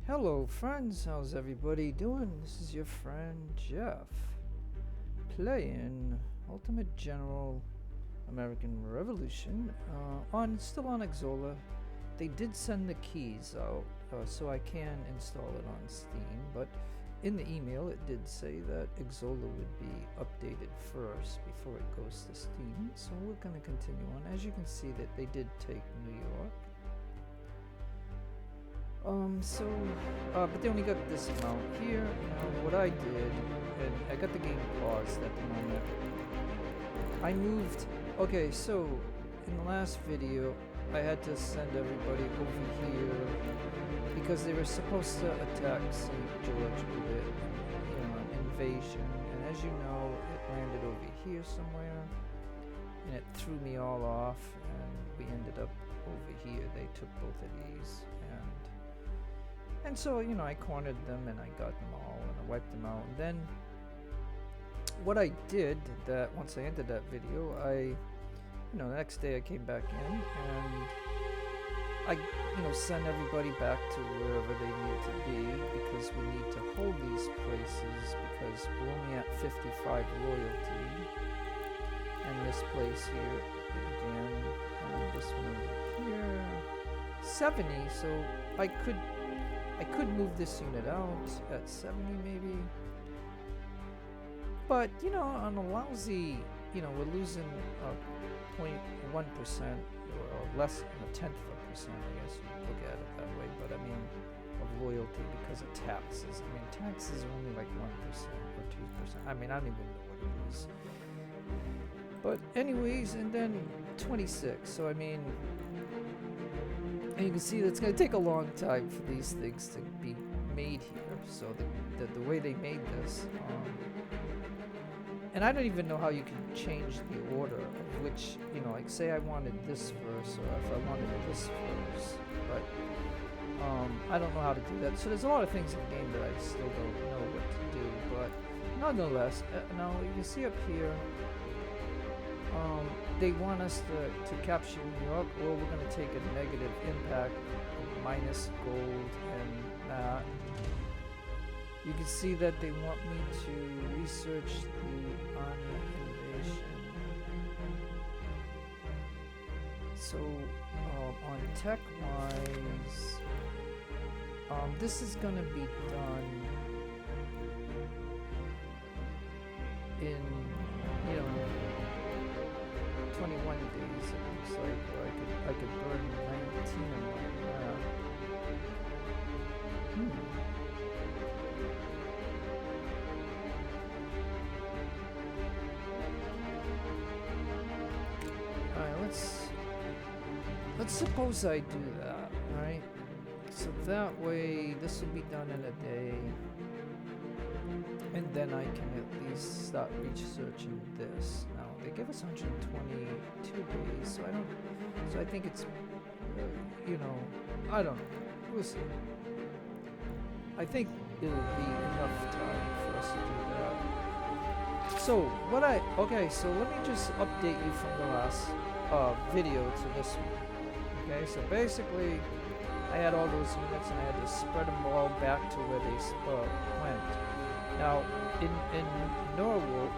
Hello friends, how's everybody doing? This is your friend Jeff playing Ultimate General American Revolution still on Xsolla. They did send the keys out so I can install it on Steam, but in the email it did say that Xsolla would be updated first before it goes to Steam, so we're going to continue on. As you can see that they did take New York. But they only got this amount here. Now, what I did, and I got the game paused at the moment. I moved. Okay, so in the last video, I had to send everybody over here because they were supposed to attack St. George with it, an invasion. And as you know, it landed over here somewhere, and it threw me all off, and we ended up over here. They took both of these, and so, I cornered them and I got them all and I wiped them out. And then what I did, that once I ended that video, the next day I came back in and I, sent everybody back to wherever they need to be because we need to hold these places because we're only at 55 loyalty. And this place here again, and this one over here, 70, so I could move this unit out at 70 maybe, but on a lousy, we're losing 0.1% or less than a tenth of a percent, I guess you look at it that way, but I mean of loyalty because of taxes. I mean taxes are only like 1% or 2%. I mean I don't even know what it is. But anyways, and then 26. So I mean. And you can see that it's going to take a long time for these things to be made here. So the way they made this, and I don't even know how you can change the order of which, like say I wanted this first, or if I wanted this first, but I don't know how to do that. So there's a lot of things in the game that I still don't know what to do, but nonetheless, now you can see up here, they want us to capture New York, or we're going to take a negative impact, minus gold and that. You can see that they want me to research the army invasion. So on tech-wise, this is going to be done in, 21 days, it looks like, or I could burn 19 of that. Alright, let's suppose I do that, alright? So that way, this will be done in a day, and then I can at least start researching this. Now, they give us 122 days, so I think it's, I don't know, we'll see. I think it'll be enough time for us to do that. So, okay, so let me just update you from the last video to this one. Okay, so basically, I had all those units and I had to spread them all back to where they went. Now, in Norwalk,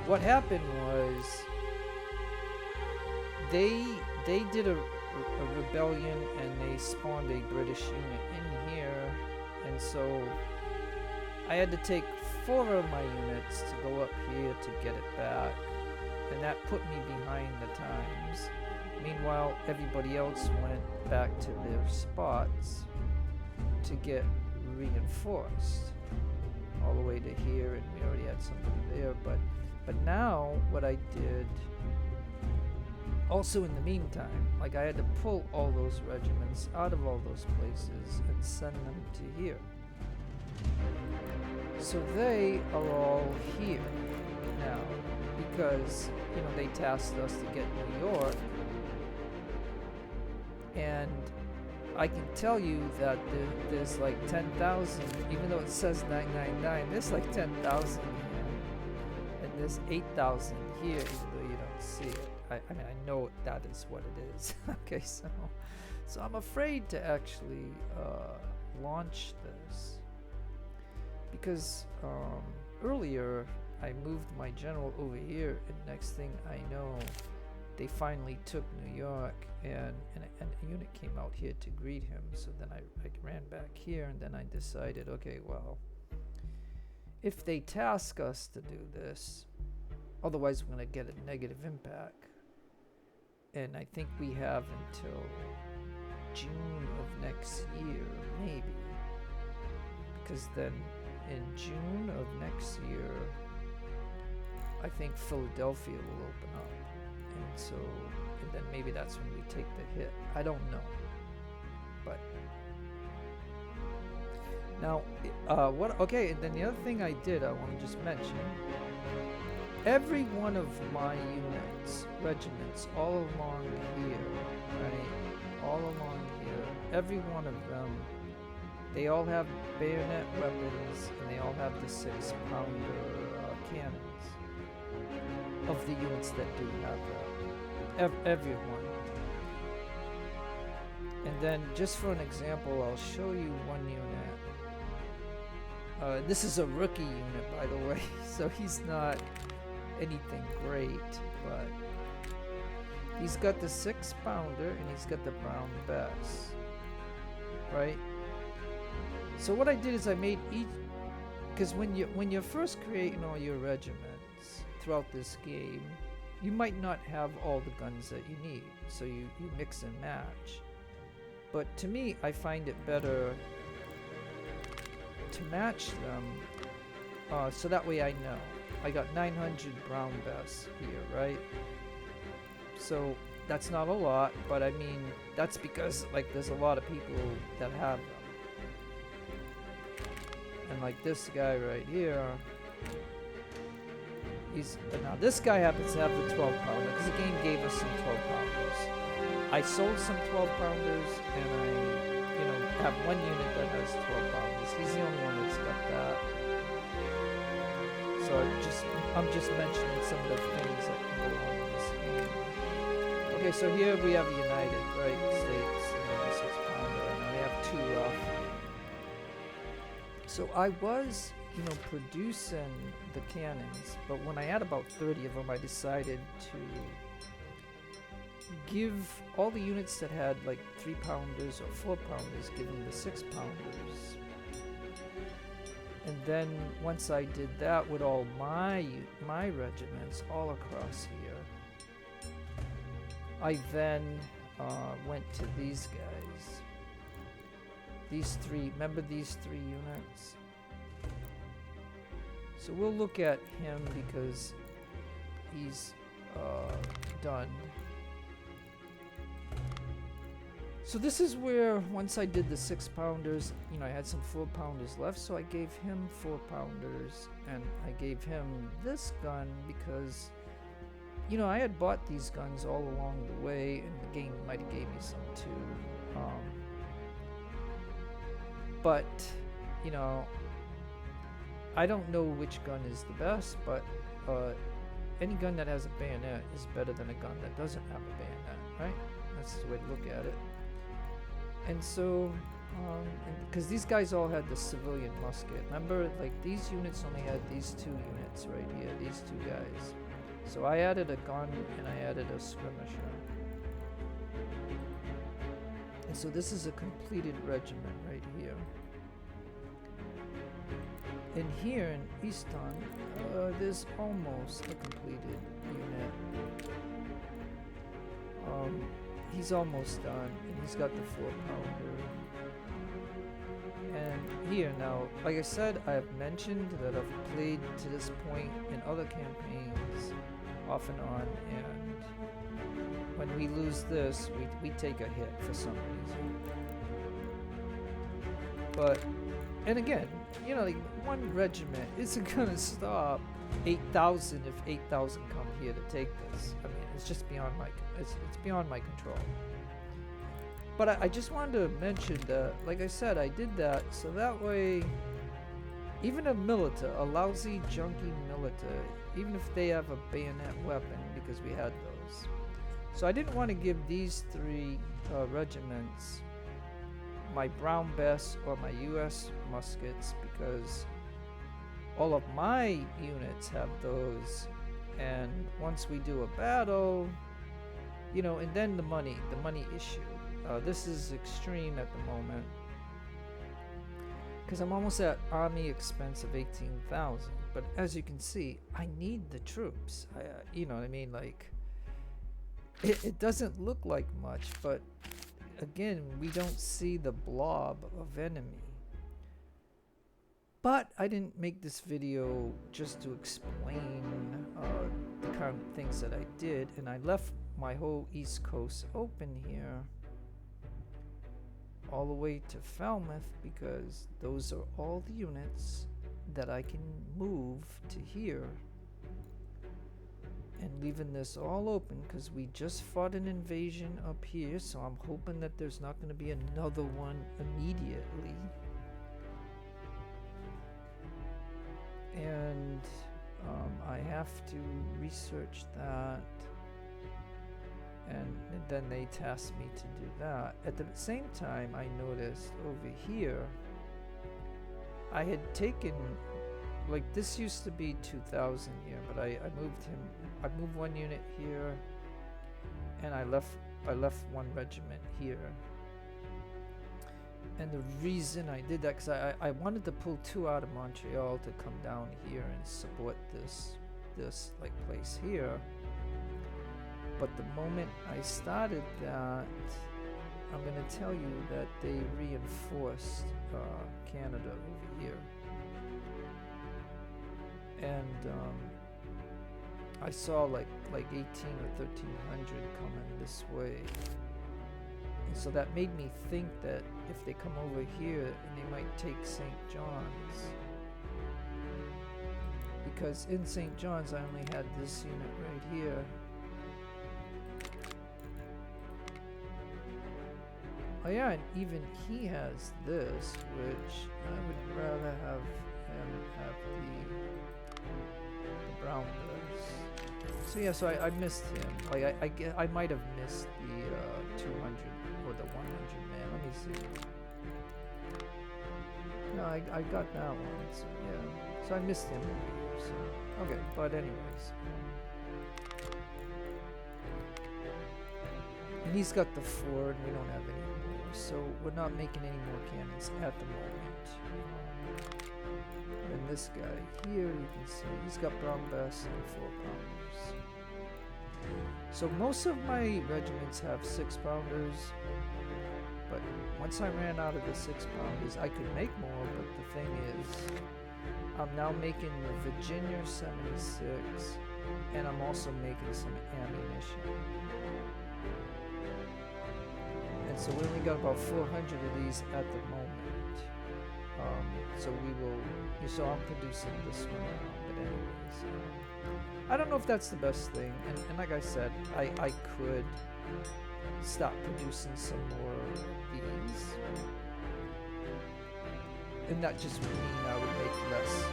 what happened was they did a rebellion and they spawned a British unit in here, and so I had to take 4 of my units to go up here to get it back, and that put me behind the times. Meanwhile, everybody else went back to their spots to get reinforced all the way to here, and we already had somebody there, but now what I did also in the meantime, like I had to pull all those regiments out of all those places and send them to here. So they are all here now because they tasked us to get New York, and I can tell you that there's like 10,000, even though it says 999, there's like 10,000 here, and there's 8,000 here, even though you don't see it. I mean, I know that is what it is. Okay, so I'm afraid to actually launch this. Because earlier I moved my general over here, and next thing I know, they finally took New York, and a unit came out here to greet him. So then I ran back here, and then I decided, okay, well, if they task us to do this, otherwise we're going to get a negative impact. And I think we have until June of next year, maybe. Because then in June of next year, I think Philadelphia will open up. And so, and then maybe that's when we take the hit. I don't know. But now, okay, and then the other thing I did, I want to just mention, every one of my units, regiments, all along here, right, all along here, every one of them, they all have bayonet weapons, and they all have the 6-pounder cannons of the units that do have that. Everyone. And then, just for an example, I'll show you one unit. This is a rookie unit, by the way, so he's not anything great, but he's got the 6-pounder and he's got the brown bess, right? So what I did is I made each, because when you're first creating all your regiments throughout this game, you might not have all the guns that you need, so you mix and match. But to me, I find it better to match them, so that way I know. I got 900 brown bess here, right? So that's not a lot, but I mean, that's because like there's a lot of people that have them. And like this guy right here, now this guy happens to have the 12-pounder because the game gave us some 12-pounders. I sold some 12-pounders, and I, have one unit that has 12-pounders. He's the only one that's got that. So I'm just mentioning some of the things that can go on in this game. Okay, so here we have United, right? States, the 6-pounder, and I have 2 left. So I was, producing the cannons, but when I had about 30 of them, I decided to give all the units that had like 3-pounders or 4-pounders, give them the 6-pounders. And then once I did that with all my regiments all across here, I then went to these guys. These 3, remember these 3 units? So we'll look at him because he's done. So this is where, once I did the 6-pounders, I had some 4-pounders left, so I gave him 4-pounders, and I gave him this gun because, I had bought these guns all along the way, and the game might have gave me some too. But, I don't know which gun is the best, but any gun that has a bayonet is better than a gun that doesn't have a bayonet, right? That's the way to look at it. And so, because these guys all had the civilian musket. Remember, like, these units only had these 2 units right here, these 2 guys. So I added a gun and I added a skirmisher. And so this is a completed regiment right here. And here in Easton, there's almost a completed unit. He's almost done, and he's got the 4-pounder. And here now, like I said, I have mentioned that I've played to this point in other campaigns, off and on, and when we lose this, we take a hit for some reason. But, and again, like one regiment isn't gonna stop 8,000 if 8,000 come here to take this. I mean, it's just beyond it's beyond my control. But I just wanted to mention that, like I said, I did that so that way, even a milita, a lousy, junky milita, even if they have a bayonet weapon, because we had those. So I didn't want to give these 3 regiments my Brown Bess or my US muskets, because all of my units have those. And once we do a battle, you know, and then the money issue. This is extreme at the moment, because I'm almost at army expense of 18,000. But as you can see, I need the troops. You know what I mean? Like, it doesn't look like much, but again, we don't see the blob of enemy. But I didn't make this video just to explain the kind of things that I did, and I left my whole East Coast open here all the way to Falmouth, because those are all the units that I can move to here, and leaving this all open because we just fought an invasion up here, so I'm hoping that there's not going to be another one immediately. And I have to research that, and then they tasked me to do that. At the same time, I noticed over here I had taken, like, this used to be 2,000 here, but I moved one unit here, and I left one regiment here. And the reason I did that, because I wanted to pull 2 out of Montreal to come down here and support this like place here. But the moment I started that, I'm going to tell you that they reinforced Canada over here. And I saw like 18 or 1,300 coming this way. And so that made me think that if they come over here, and they might take St. John's. Because in St. John's I only had this unit right here. Oh yeah, and even he has this, which I would rather have him have the brown bus. So yeah, so I missed him. Like I might have missed the 200 or the 100 man. Let me see. No, I got that one. So yeah, so I missed him. So okay, but anyways. And he's got the 4, and we don't have any more, so we're not making any more cannons at the moment. And this guy here, you can see, he's got brown bess and 4-pounders. So most of my regiments have 6-pounders, but once I ran out of the 6-pounders, I could make more, but the thing is, I'm now making the Virginia 76, and I'm also making some ammunition. And so we only got about 400 of these at the moment. So I'm producing this one now, but anyways. I don't know if that's the best thing, and like I said, I could stop producing some more of these. And that just would mean I would make less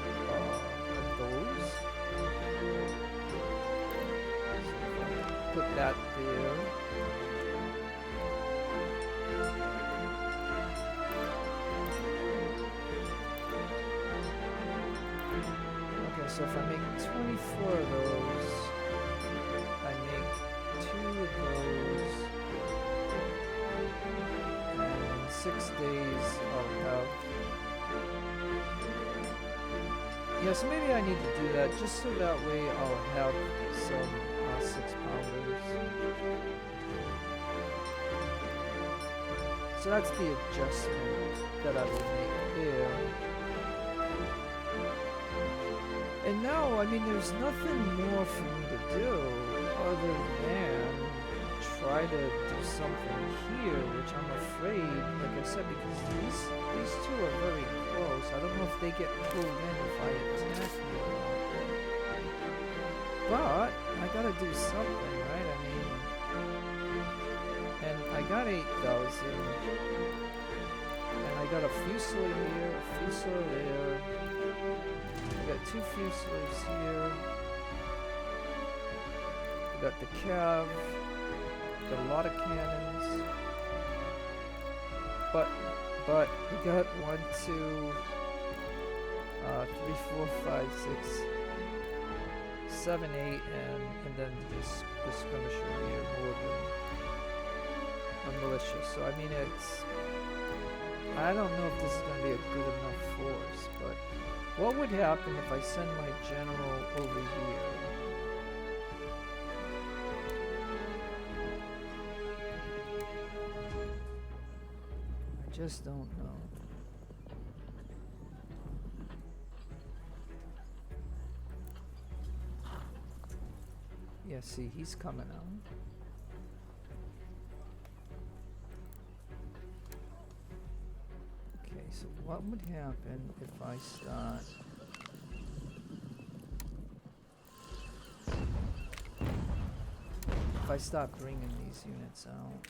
of those. So put that there. So if I make 24 of those, I make 2 of those, and in 6 days I'll have... Yeah, so maybe I need to do that, just so that way I'll have some 6-pounders. So that's the adjustment that I will make there. And now, I mean, there's nothing more for me to do other than try to do something here, which I'm afraid, like I said, because these 2 are very close. I don't know if they get pulled in if I attack them or not. But I gotta do something, right? I mean, and I got 8,000, and I got a Fusilier here, a Fusilier there. We got 2 Fusiliers here. We got the Cav. Got a lot of cannons. but we got 1, 2, 3, 4, 5, 6, 7, 8, and then this skirmisher here, more than a militia. So I mean, I don't know if this is going to be a good enough force, but what would happen if I send my general over here? I just don't know. Yeah, see, he's coming out. Okay, so what would happen if I start... If I start bringing these units out,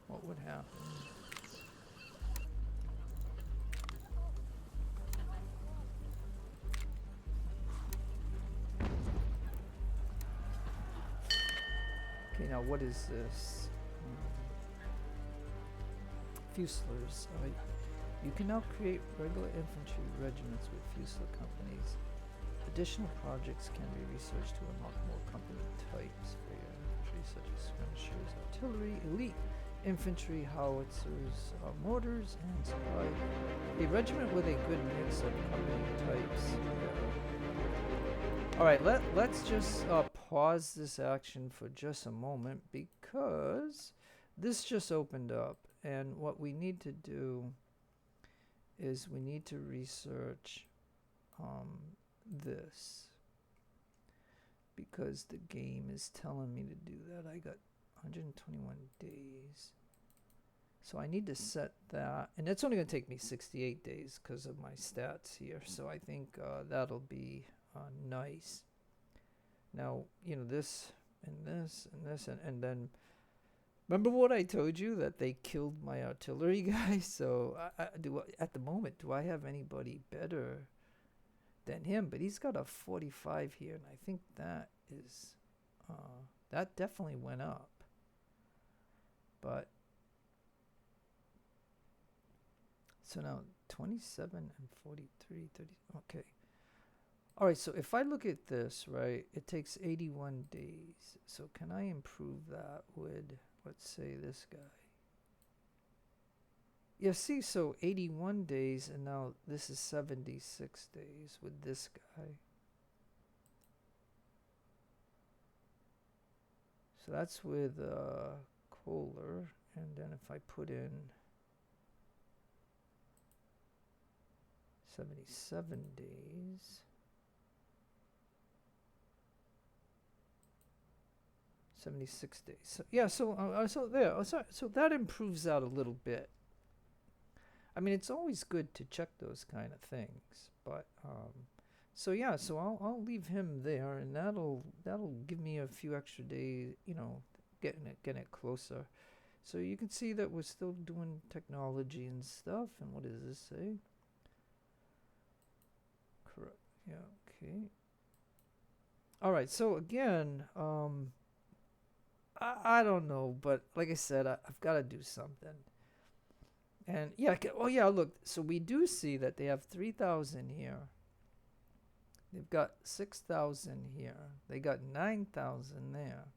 what would happen? Okay, now what is this? Fusiliers. You can now create regular infantry regiments with fusilier companies. Additional projects can be researched to unlock more company types for your infantry, such as skirmishers, artillery, elite infantry, howitzers, mortars, and supply. A regiment with a good mix of company types. Yeah. Alright, let's just pause this action for just a moment, because this just opened up, and what we need to do is we need to research this, because the game is telling me to do that. I got 121 days, so I need to set that, and it's only going to take me 68 days because of my stats here, so I think that'll be nice. Now, you know, this and this and this, and then remember what I told you, that they killed my artillery guy? So at the moment, do I have anybody better than him? But he's got a 45 here, and I think that is that definitely went up. But so now 27 and 43, 30. Okay. All right, so if I look at this, right, it takes 81 days. So can I improve that with, let's say, this guy? Yeah, see, so 81 days, and now this is 76 days with this guy. So that's with Kohler, and then if I put in 77 days, 76 days. So, yeah, so there. So that improves out a little bit. I mean, it's always good to check those kind of things, but so yeah, so I'll leave him there, and that'll give me a few extra days, you know, getting it closer. So you can see that we're still doing technology and stuff. And what does this say? Correct. Yeah. Okay. All right. So again, I don't know, but like I said, I've got to do something. And yeah, oh yeah, look, so we do see that they have 3,000 here. They've got 6,000 here. They got 9,000 there.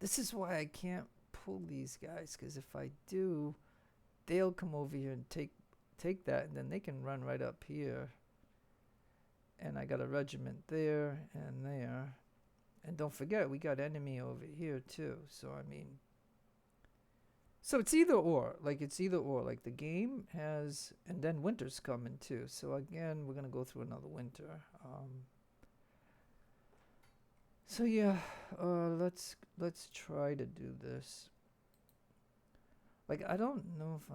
This is why I can't pull these guys, because if I do, they'll come over here and take that, and then they can run right up here. And I got a regiment there and there. And don't forget, we got enemy over here too. So I mean, so it's either or. Like the game has, and then winter's coming too. So again, we're gonna go through another winter. So yeah, let's try to do this. Like, I don't know if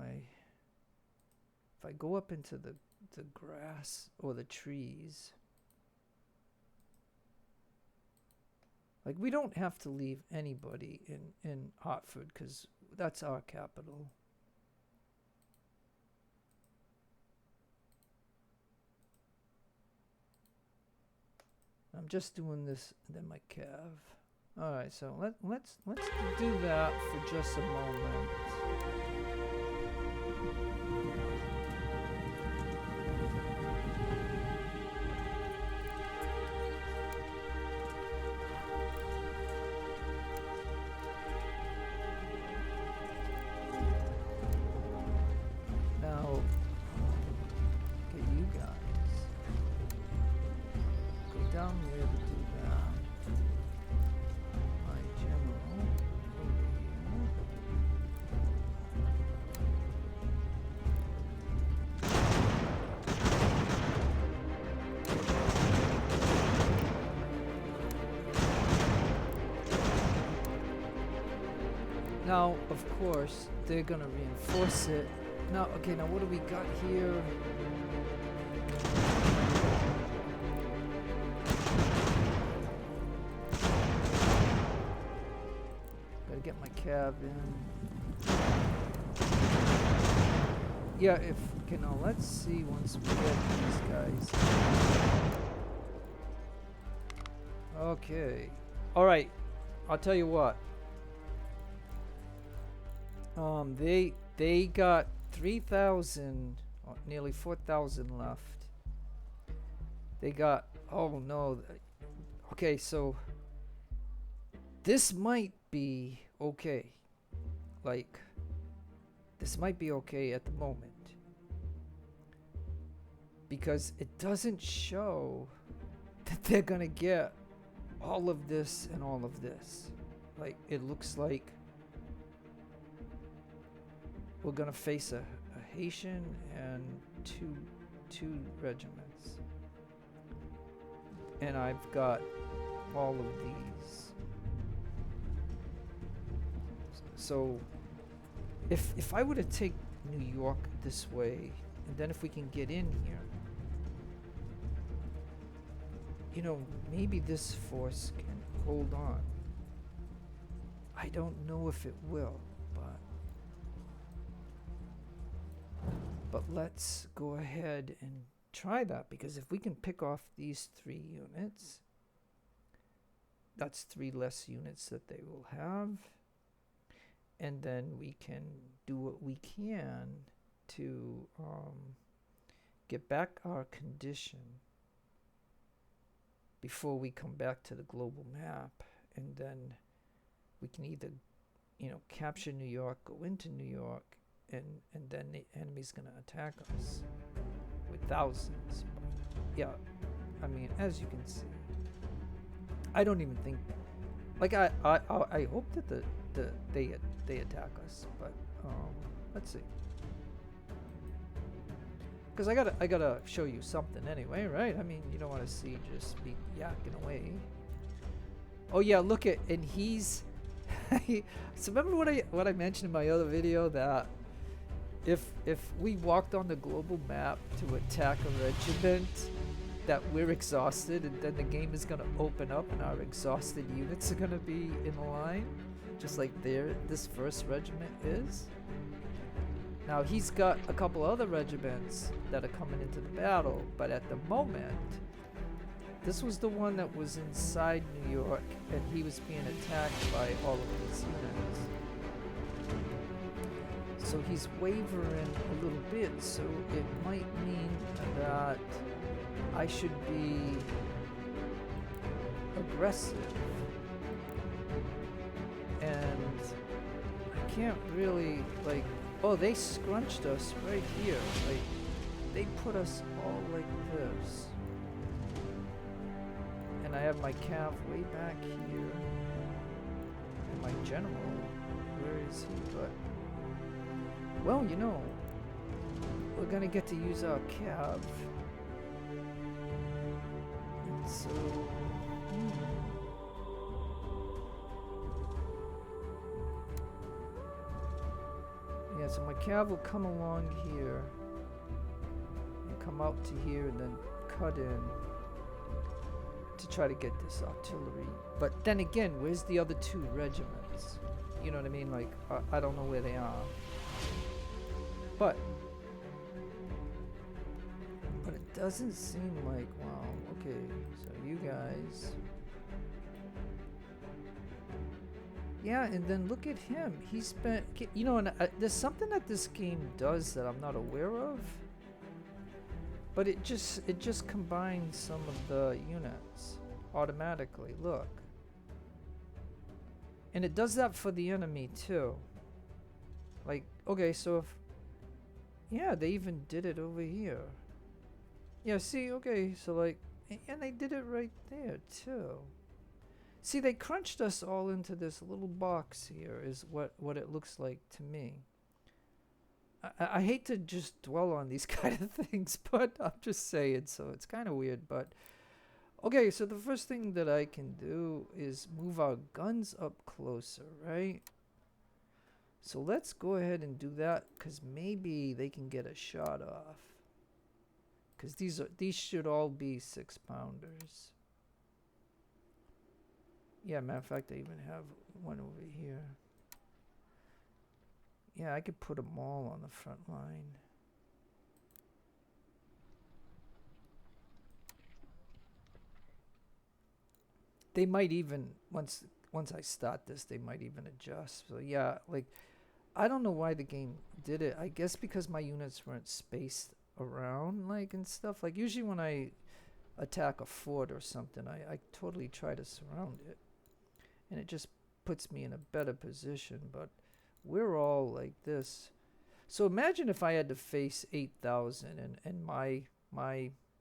I go up into the grass or the trees. Like, we don't have to leave anybody in Hartford, because that's our capital. I'm just doing this, and then my cav. All right, so let's do that for just a moment. Now, of course, they're gonna reinforce it. Now, okay, now what do we got here? Gotta get my cab in. Yeah, if, okay, now let's see once we get these guys. Okay. Alright, I'll tell you what. They got 3,000, nearly 4,000 left. They got, oh no. Okay, so this might be okay. Like, this might be okay at the moment. Because it doesn't show that they're gonna get all of this and all of this. Like, it looks like we're gonna face a Haitian and two regiments. And I've got all of these. So if I were to take New York this way, and then if we can get in here, you know, maybe this force can hold on. I don't know if it will, but let's go ahead and try that, because if we can pick off these 3 units, that's 3 less units that they will have, and then we can do what we can to get back our condition before we come back to the global map, and then we can either, you know, capture New York, go into New York, and then the enemy's gonna attack us with thousands. Yeah, I mean, as you can see, I don't even think, like, I hope that they attack us, but let's see, because I gotta show you something anyway, right? I mean, you don't want to see just me yakking away. Oh yeah, look at, and he's so remember what I mentioned in my other video, that if we walked on the global map to attack a regiment, that we're exhausted, and then the game is gonna open up and our exhausted units are gonna be in line, just like this first regiment is. Now he's got a couple other regiments that are coming into the battle, but at the moment, this was the one that was inside New York, and he was being attacked by all of these units. So he's wavering a little bit, so it might mean that I should be aggressive. And I can't really, like, oh, they scrunched us right here. Like, they put us all like this. And I have my cav way back here. And my general, where is he? But, well, you know, we're gonna get to use our cav. And so, yeah, so my cav will come along here and come out to here and then cut in to try to get this artillery. But then again, where's the other 2 regiments? You know what I mean? Like, I don't know where they are. But it doesn't seem like, wow, okay, so you guys. Yeah, and then look at him. He spent, you know, and there's something that this game does that I'm not aware of. But it just combines some of the units automatically. Look. And it does that for the enemy too. Like, okay, so if, yeah, they even did it over here. Yeah, see, okay, so like, and they did it right there too. See, they crunched us all into this little box here, is what it looks like to me. I hate to just dwell on these kind of things, but I'm just saying, so it's kind of weird. But okay, so the first thing that I can do is move our guns up closer, right? So let's go ahead and do that, because maybe they can get a shot off. Because these should all be 6-pounders. Yeah, matter of fact, I even have one over here. Yeah, I could put them all on the front line. They might even, once I start this, they might even adjust. So yeah, like, I don't know why the game did it. I guess because my units weren't spaced around, like, and stuff. Like, usually when I attack a fort or something, I totally try to surround it. And it just puts me in a better position. But we're all like this. So imagine if I had to face 8,000 and my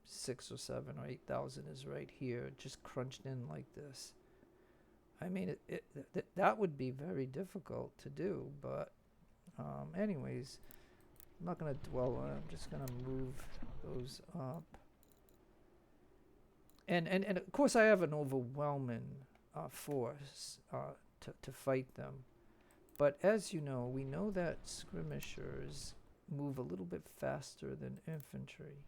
6 or 7 or 8,000 is right here, just crunched in like this. I mean, that would be very difficult to do. But anyways, I'm not going to dwell on it. I'm just going to move those up. And of course, I have an overwhelming force to fight them. But as you know, we know that skirmishers move a little bit faster than infantry.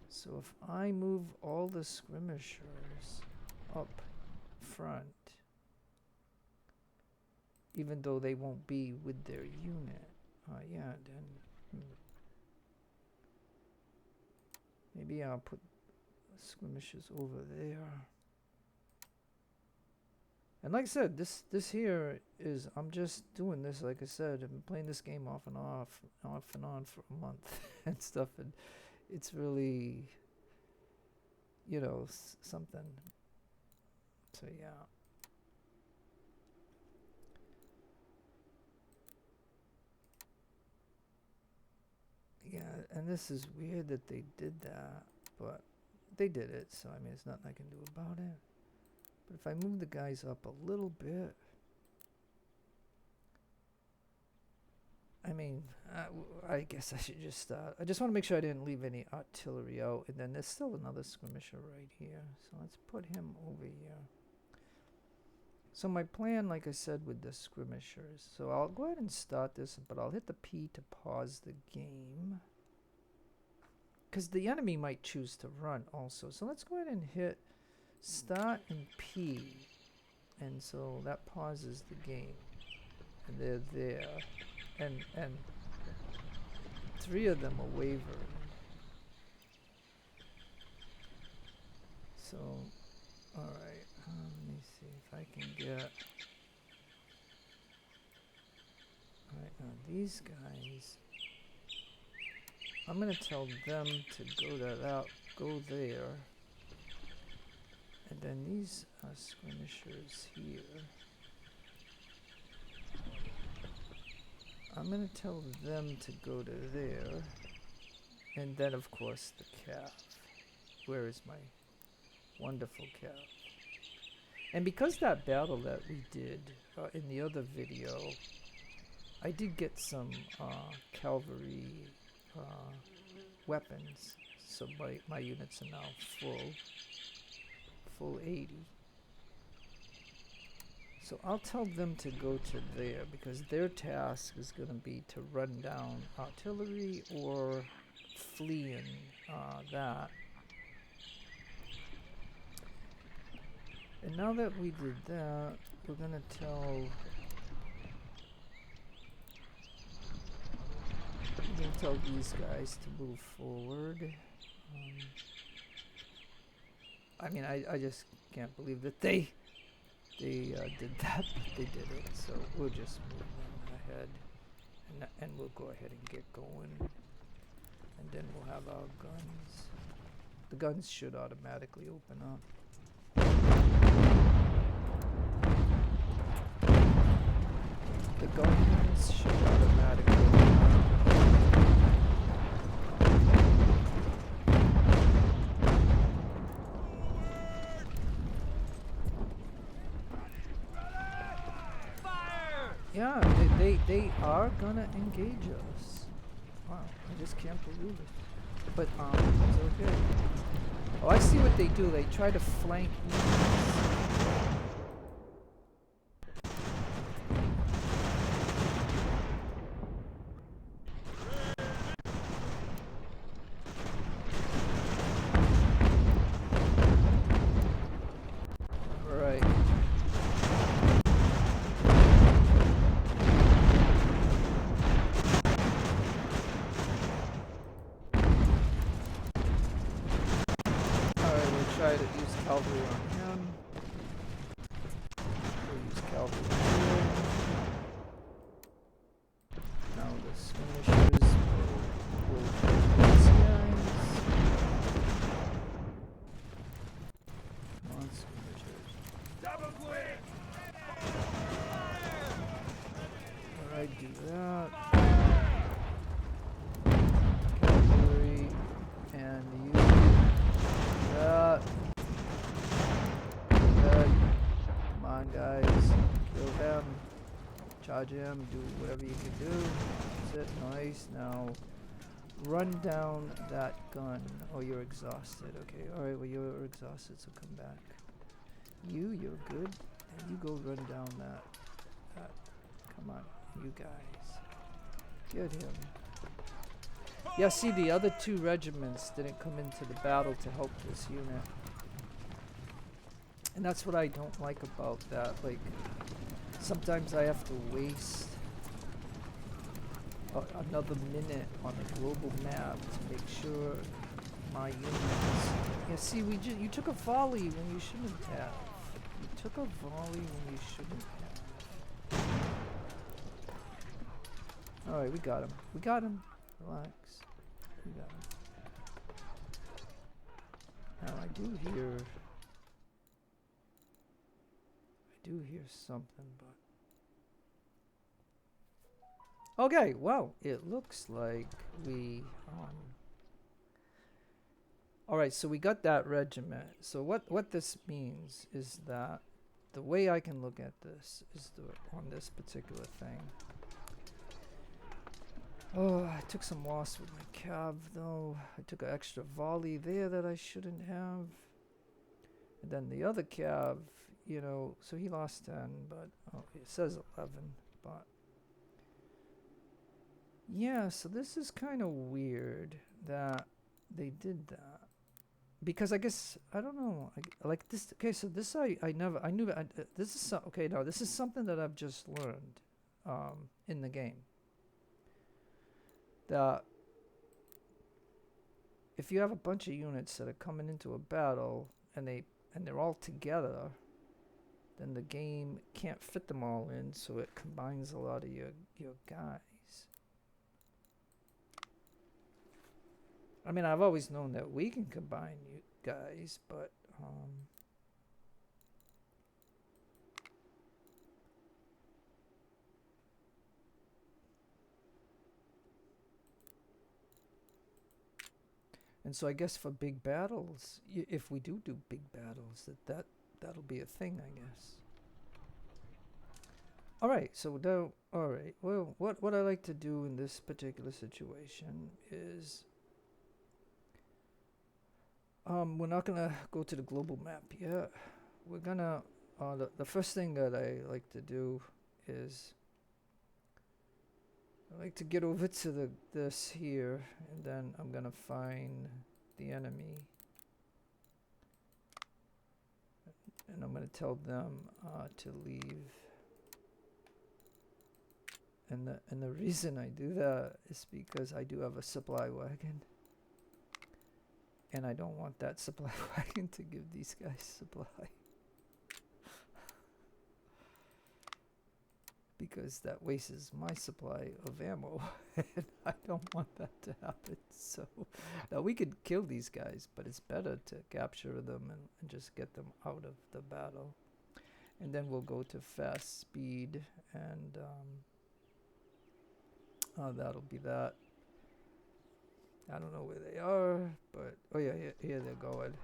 So if I move all the skirmishers up front, even though they won't be with their unit, yeah, then maybe I'll put skirmishers over there. And like I said, this here is, I'm just doing this, like I said, I've been playing this game off and on for a month and stuff, and it's really, you know, something. So yeah. Yeah, and this is weird that they did that, but they did it, so I mean, there's nothing I can do about it. But if I move the guys up a little bit, I mean, I guess I should just start. I just want to make sure I didn't leave any artillery out. And then there's still another skirmisher right here. So let's put him over here. So my plan, like I said, with the skirmishers. So I'll go ahead and start this, but I'll hit the P to pause the game. Because the enemy might choose to run also. So let's go ahead and hit start and P. And so that pauses the game. And they're there. And 3 of them are wavering. So, alright, let me see if I can get... Alright, now these guys, I'm going to tell them to go there. And then these skirmishers here, I'm going to tell them to go to there. And then, of course, the calf. Where is my wonderful calf? And because that battle that we did in the other video, I did get some cavalry weapons. So my units are now full 80. So I'll tell them to go to there, because their task is going to be to run down artillery or flee in that. And now that we did that, we're going to tell these guys to move forward. I mean, I just can't believe that they did that, but they did it. So we'll just move them ahead, and we'll go ahead and get going. And then we'll have our guns. The guns should automatically open up. The guns should automatically open up. Yeah, they are gonna engage us. Wow, I just can't believe it. But it's okay. Oh, I see what they do. They try to flank units. cavalry on him. We'll use cavalry here. Now the skirmishers will kill these guys. Come on, skirmishers. Alright, do that. Cavalry, and you do that. Good. Come on, guys. Kill him. Charge him. Do whatever you can do. That's it. Nice. Now, run down that gun. Oh, you're exhausted. Okay. Alright, well, you're exhausted, so come back. You're good. And you go run down that. Come on, you guys. Get him. Yeah, see, the other two regiments didn't come into the battle to help this unit. And that's what I don't like about that. Like, sometimes I have to waste another minute on the global map to make sure my units... Yeah, see, you took a volley when you shouldn't have. You took a volley when you shouldn't have. Alright, we got him. We got him. Relax. We got him. Now I do hear something, but... Okay, well, it looks like we... Alright, so we got that regiment. So what this means is that the way I can look at this is on this particular thing. Oh, I took some loss with my cav, though. I took an extra volley there that I shouldn't have. And then the other cav, you know, so he lost 10, but oh, it says 11, but... Yeah, so this is kind of weird that they did that. Because I guess, I don't know, like this, okay, so this I knew, this is, okay, now this is something that I've just learned in the game. That if you have a bunch of units that are coming into a battle and they're all together, then the game can't fit them all in, so it combines a lot of your guys. I mean, I've always known that we can combine you guys, but and so I guess for big battles, if we do big battles, that'll be a thing, I guess. All right, so now, all right. Well, what I like to do in this particular situation is, we're not gonna go to the global map yet. We're gonna, the first thing that I like to do is, I like to get over to this here, and then I'm gonna find the enemy, and I'm gonna tell them to leave. And the reason I do that is because I do have a supply wagon. And I don't want that supply wagon to give these guys supply. Because that wastes my supply of ammo. And I don't want that to happen. So now we could kill these guys, but it's better to capture them and just get them out of the battle. And then we'll go to fast speed, and that'll be that. I don't know where they are, but oh yeah, here they're going.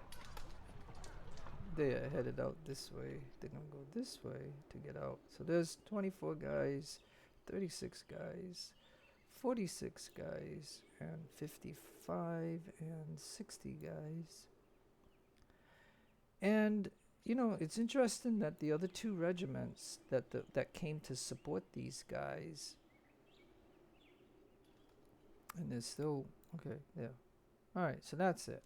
They are headed out this way. They're gonna go this way to get out. So there's 24 guys, 36 guys, 46 guys, and 55 and 60 guys. And you know, it's interesting that the other two regiments that came to support these guys, and there's still okay, yeah. Alright, so that's it.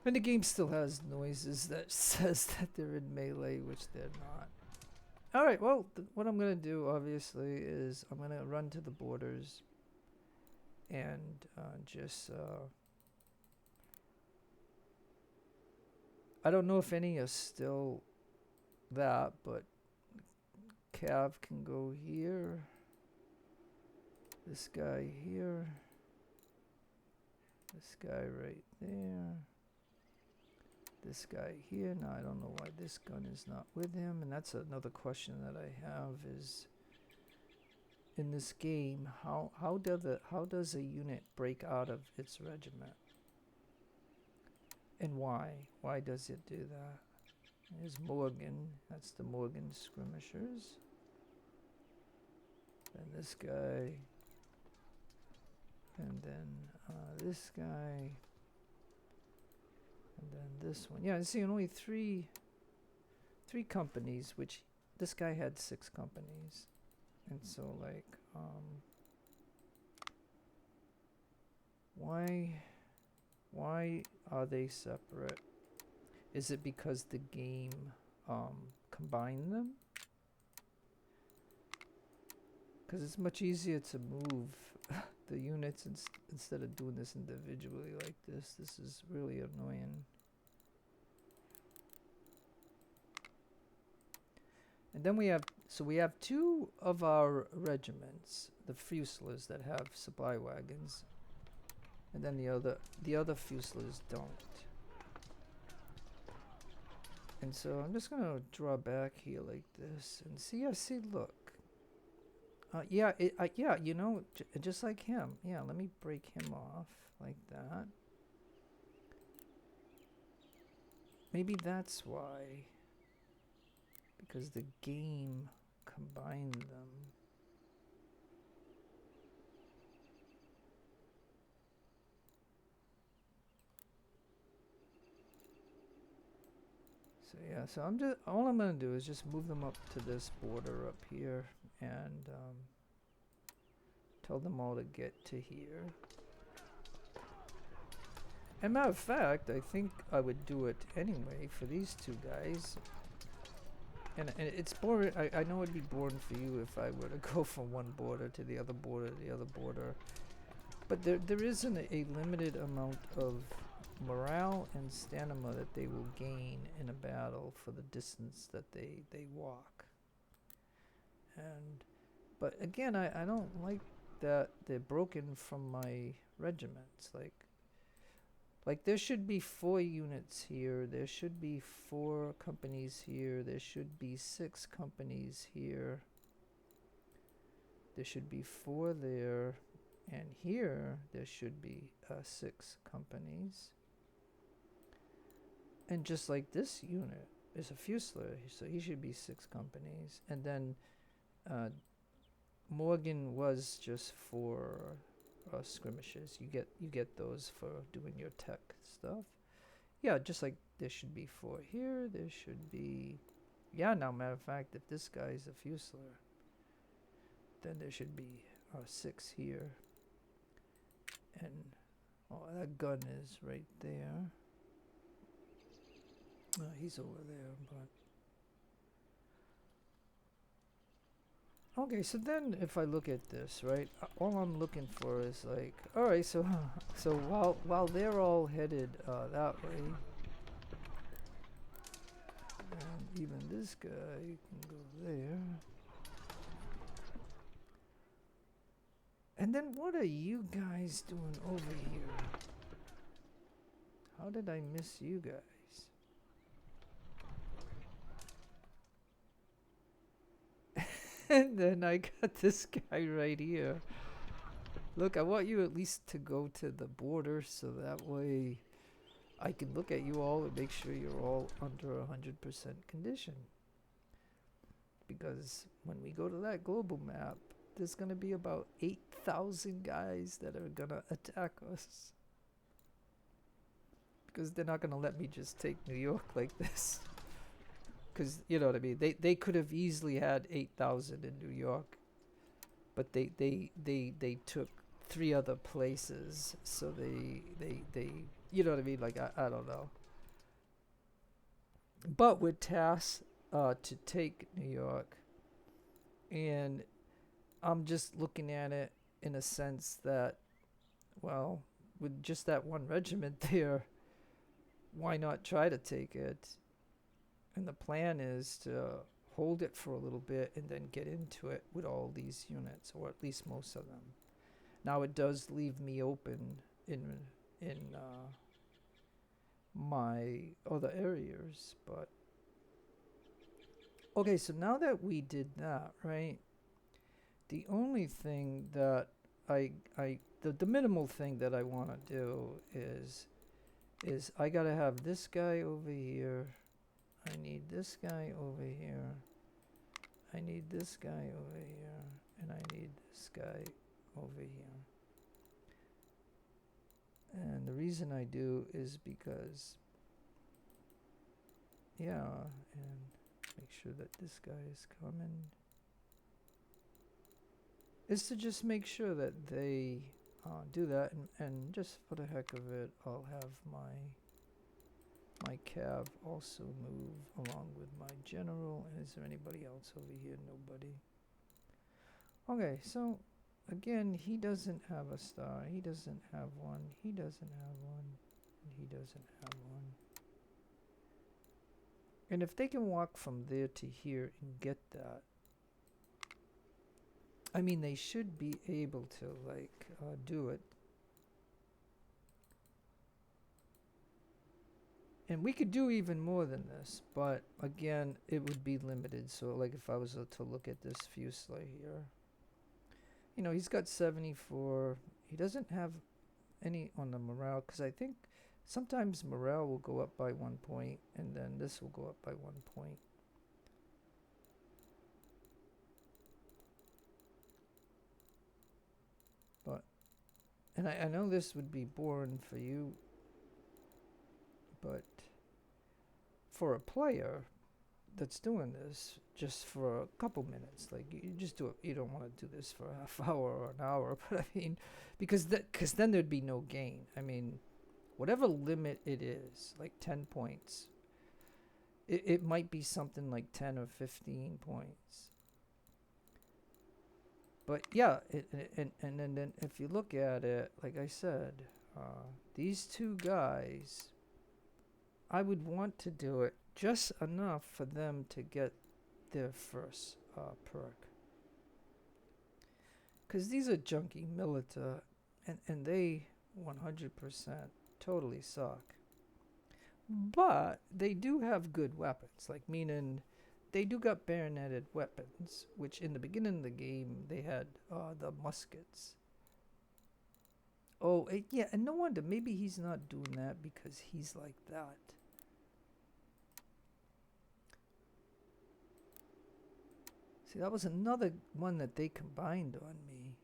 And the game still has noises that says that they're in melee, which they're not. Alright, well, what I'm going to do, obviously, is I'm going to run to the borders and just I don't know if any are still that, but Cav can go here. This guy here. This guy right there. This guy here. Now I don't know why this gun is not with him, and that's another question that I have is in this game, how does a unit break out of its regiment? And why? Why does it do that? There's Morgan. That's the Morgan skirmishers. And this guy. And then this guy. And then this one. Yeah, see, only three companies, which this guy had 6 companies. And so, like, why are they separate? Is it because the game combined them? Because it's much easier to move the units instead of doing this individually like this. This is really annoying. And then we have 2 of our regiments, the Fusiliers, that have supply wagons, and then the other Fusiliers don't. And so I'm just gonna draw back here like this and see. I see. Look. Yeah. Yeah. You know, just like him. Yeah. Let me break him off like that. Maybe that's why. Because the game combined them. So yeah, so all I'm gonna do is just move them up to this border up here and tell them all to get to here. And matter of fact, I think I would do it anyway for these 2 guys. And it's boring. I know it'd be boring for you if I were to go from one border to the other border to the other border. But there isn't a limited amount of morale and stamina that they will gain in a battle for the distance that they walk. But again, I don't like that they're broken from my regiments. Like there should be 4 units here, there should be 4 companies here, there should be 6 companies here, there should be 4 there, and here there should be 6 companies. And just like this unit is a Fusilier, so he should be 6 companies. And then Morgan was just for skirmishes. You get those for doing your tech stuff. Yeah, just like there should be 4 here, there should be, yeah, now matter of fact, if this guy's a Fusilier, then there should be 6 here. And that gun is right there. He's over there, but okay, so then if I look at this, right, all I'm looking for is like, all right, so while they're all headed that way, and even this guy can go there. And then what are you guys doing over here? How did I miss you guys? And then I got this guy right here. Look, I want you at least to go to the border so that way I can look at you all and make sure you're all under 100% condition. Because when we go to that global map, there's going to be about 8,000 guys that are going to attack us. Because they're not going to let me just take New York like this. Because, you know what I mean, they could have easily had 8,000 in New York, but they took 3 other places, so they you know what I mean, like I don't know. But we're tasked to take New York, and I'm just looking at it in a sense that, well, with just that one regiment there, why not try to take it? And the plan is to hold it for a little bit and then get into it with all these units, or at least most of them. Now it does leave me open in my other areas, but okay. So now that we did that, right? The only thing that the minimal thing that I want to do is I gotta have this guy over here. I need this guy over here. I need this guy over here. And I need this guy over here. And the reason I do is because, yeah, and make sure that this guy is coming. Is to just make sure that they do that, and just for the heck of it, I'll have my cav also move along with my general. And is there anybody else over here? Nobody. Okay, so again, he doesn't have a star. He doesn't have one. He doesn't have one. And he doesn't have one. And if they can walk from there to here and get that, I mean, they should be able to, like, do it. And we could do even more than this, but again, it would be limited. So, like, if I was to look at this Fusilier here, you know, he's got 74. He doesn't have any on the morale, because I think sometimes morale will go up by 1 point, and then this will go up by 1 point. But, and I know this would be boring for you, but for a player that's doing this just for a couple minutes, like, you just do it. You don't want to do this for a half hour or an hour, but I mean, because then there'd be no gain. I mean, whatever limit it is, like 10 points, it might be something like 10 or 15 points. But yeah, and then if you look at it, like I said, these two guys, I would want to do it just enough for them to get their first perk. Because these are junky milita, and they 100% totally suck. But they do have good weapons, like, meaning they do got bayoneted weapons, which in the beginning of the game they had the muskets. Oh, yeah, and no wonder, maybe he's not doing that because he's like that. See, that was another one that they combined on me.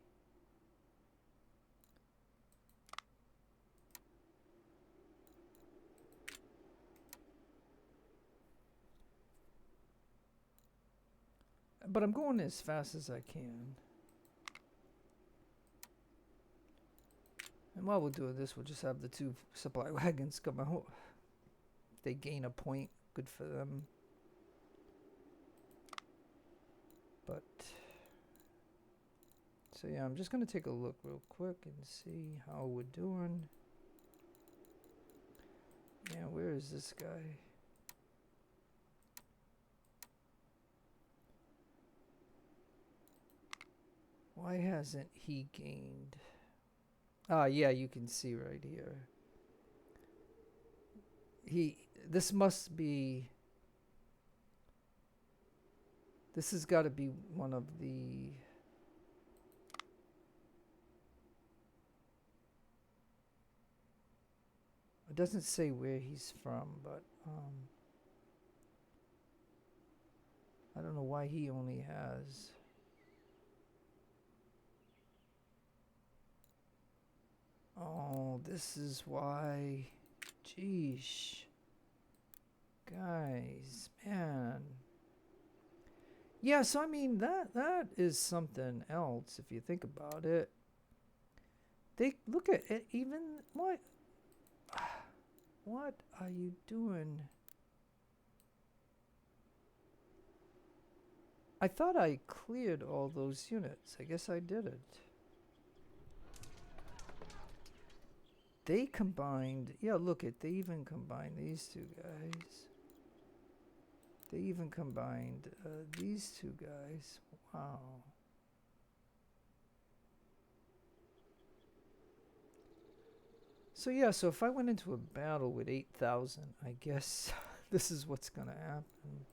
But I'm going as fast as I can. And while we're doing this, we'll just have the two supply wagons come out. If they gain a point, good for them. But, so yeah, I'm just going to take a look real quick and see how we're doing. Yeah, where is this guy? Why hasn't he gained? Ah, yeah, you can see right here. This must be, this has got to be one of the, it doesn't say where he's from, but I don't know why he only has, oh, this is why. Jeesh. Guys, man. Yeah, so I mean, that is something else if you think about it. They look at it, even what are you doing? I thought I cleared all those units. I guess I didn't. they combined, yeah, look it, they even combined these two guys. They even combined these two guys. Wow. So yeah, so if I went into a battle with 8,000, I guess this is what's gonna happen.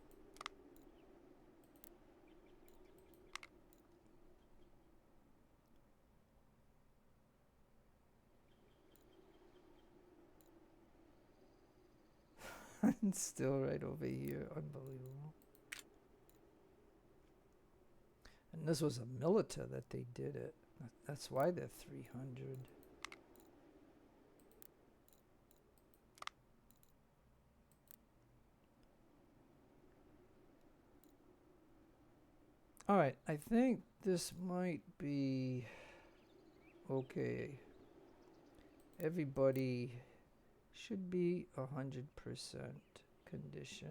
And still right over here, unbelievable. And this was a milita that they did it. That's why they're 300. Alright, I think this might be okay. Everybody should be 100% condition.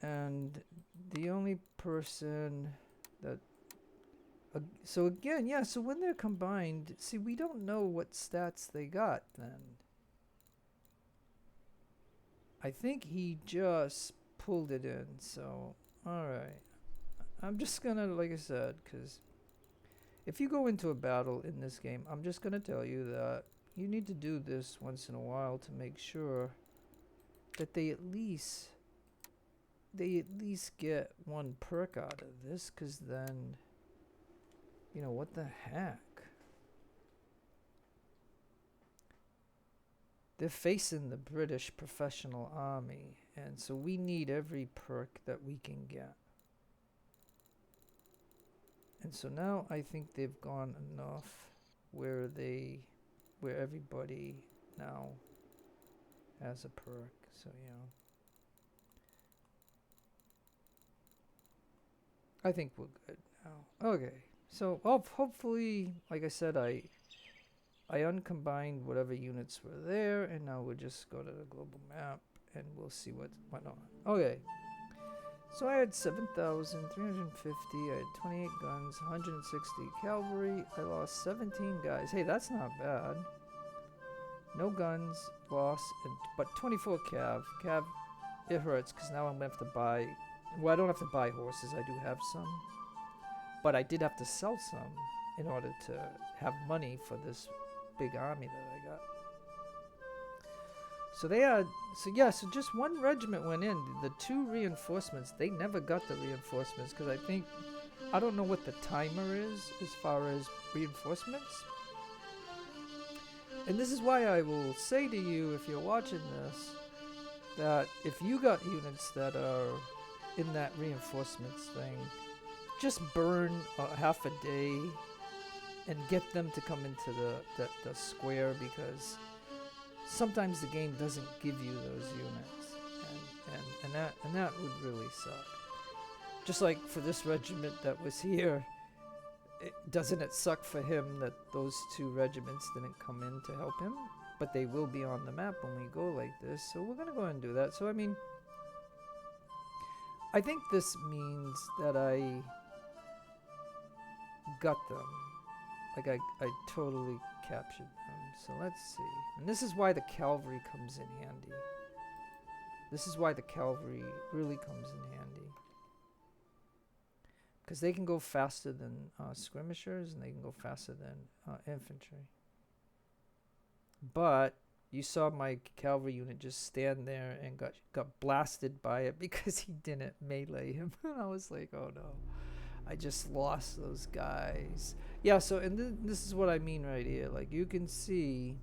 And the only person that... so again, yeah, so when they're combined, see, we don't know what stats they got then. I think he just pulled it in, so, alright. I'm just gonna, like I said, because if you go into a battle in this game, I'm just gonna tell you that you need to do this once in a while to make sure that they at least get one perk out of this, because then, you know, what the heck? They're facing the British professional army, and so we need every perk that we can get. And so now I think they've gone enough where everybody now has a perk, so yeah. I think we're good now. Okay, so hopefully, like I said, I uncombined whatever units were there, and now we'll just go to the global map and we'll see what went on. Okay, so I had 7,350, I had 28 guns, 160 cavalry, I lost 17 guys. Hey, that's not bad. No guns lost, but 24 cav. Cav, it hurts because now I'm going to have to buy... Well, I don't have to buy horses, I do have some. But I did have to sell some in order to have money for this big army that I got. So they had, so yeah, so just one regiment went in. The two reinforcements, they never got the reinforcements because I don't know what the timer is as far as reinforcements. And this is why I will say to you, if you're watching this, that if you got units that are in that reinforcements thing, just burn half a day and get them to come into the square, because sometimes the game doesn't give you those units, and that would really suck. Just like for this regiment that was here, doesn't it suck for him that those two regiments didn't come in to help him? But they will be on the map when we go like this, so we're gonna go ahead and do that. So I mean, I think this means that I got them. Like I totally captured them. So let's see. And this is why the cavalry comes in handy. This is why the cavalry really comes in handy. Because they can go faster than skirmishers, and they can go faster than infantry. But you saw my cavalry unit just stand there and got blasted by it because he didn't melee him. I was like, oh no. I just lost those guys. Yeah, so, and this is what I mean right here. Like, you can see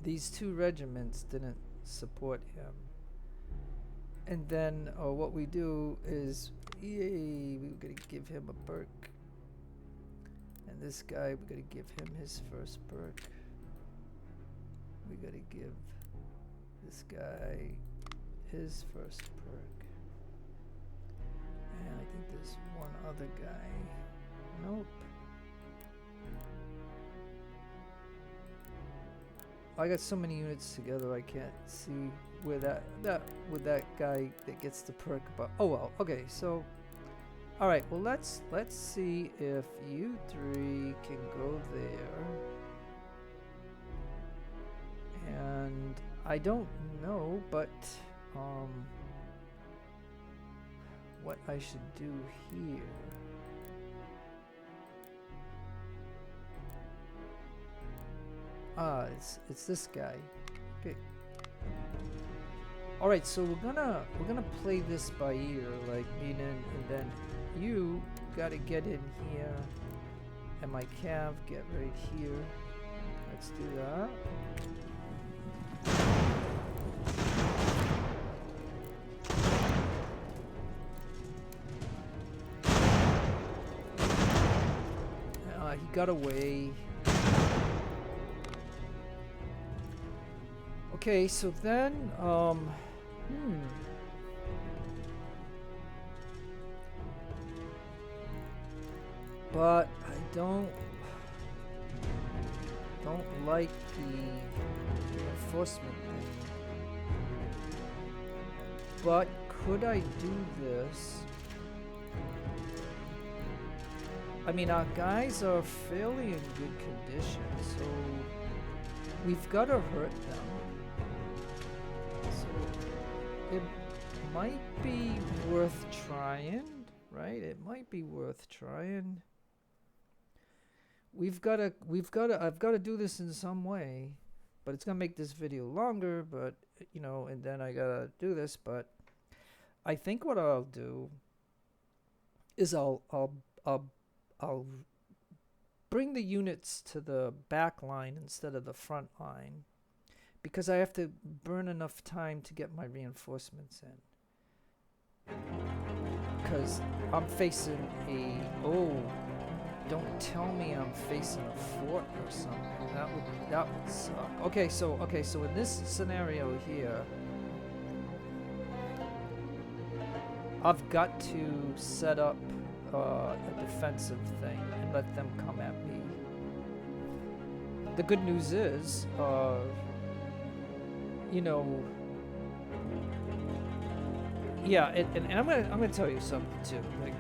these two regiments didn't support him. And then what we do is, yay, we're going to give him a perk. And this guy, we're going to give him his first perk. We got to give this guy his first perk. And I think there's one other guy. Nope. I got so many units together I can't see where that guy that gets the perk, but oh well. Okay, so All right. Well, let's see if you three can go there. And I don't know, but what I should do here. Ah, it's this guy. Okay. All right, so we're gonna play this by ear, like meaning, and then you gotta get in here, and my cav get right here. Let's do that. He got away. Okay, so then, but I don't like the reinforcement thing. But could I do this? I mean, our guys are fairly in good condition, so we've got to hurt them. So it might be worth trying, right? It might be worth trying. I've got to do this in some way, but it's gonna make this video longer. But you know, and then I gotta do this. But I think what I'll do is I'll bring the units to the back line instead of the front line, because I have to burn enough time to get my reinforcements in. Because I'm facing don't tell me I'm facing a fort or something. That would suck. Okay, so in this scenario here, I've got to set up a defensive thing and let them come at me. The good news is, you know, yeah, and I'm gonna tell you something too. Like,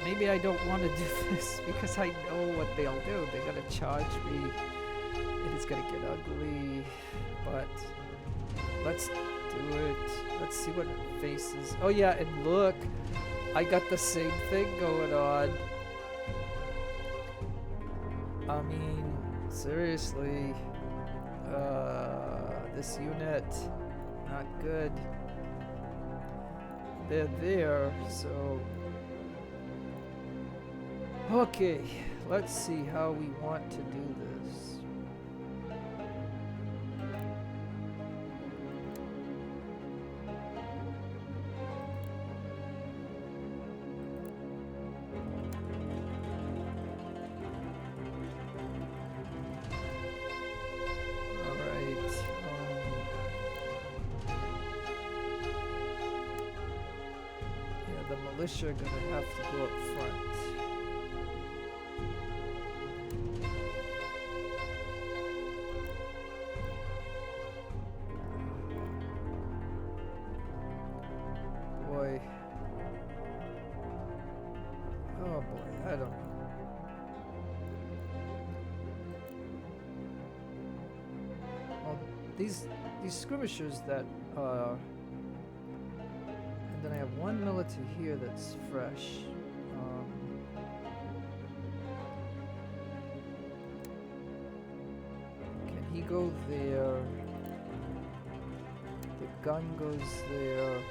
maybe I don't want to do this because I know what they'll do. They're gonna charge me, and it's gonna get ugly. But let's do it. Let's see what it faces. Oh yeah, and look, I got the same thing going on. I mean, seriously, this unit, not good. They're there, so okay, let's see how we want to do this. Militia are gonna have to go up front. Boy. Oh boy, I don't know. Well, these skirmishers that then I have one militia here that's fresh. Can he go there? The gun goes there.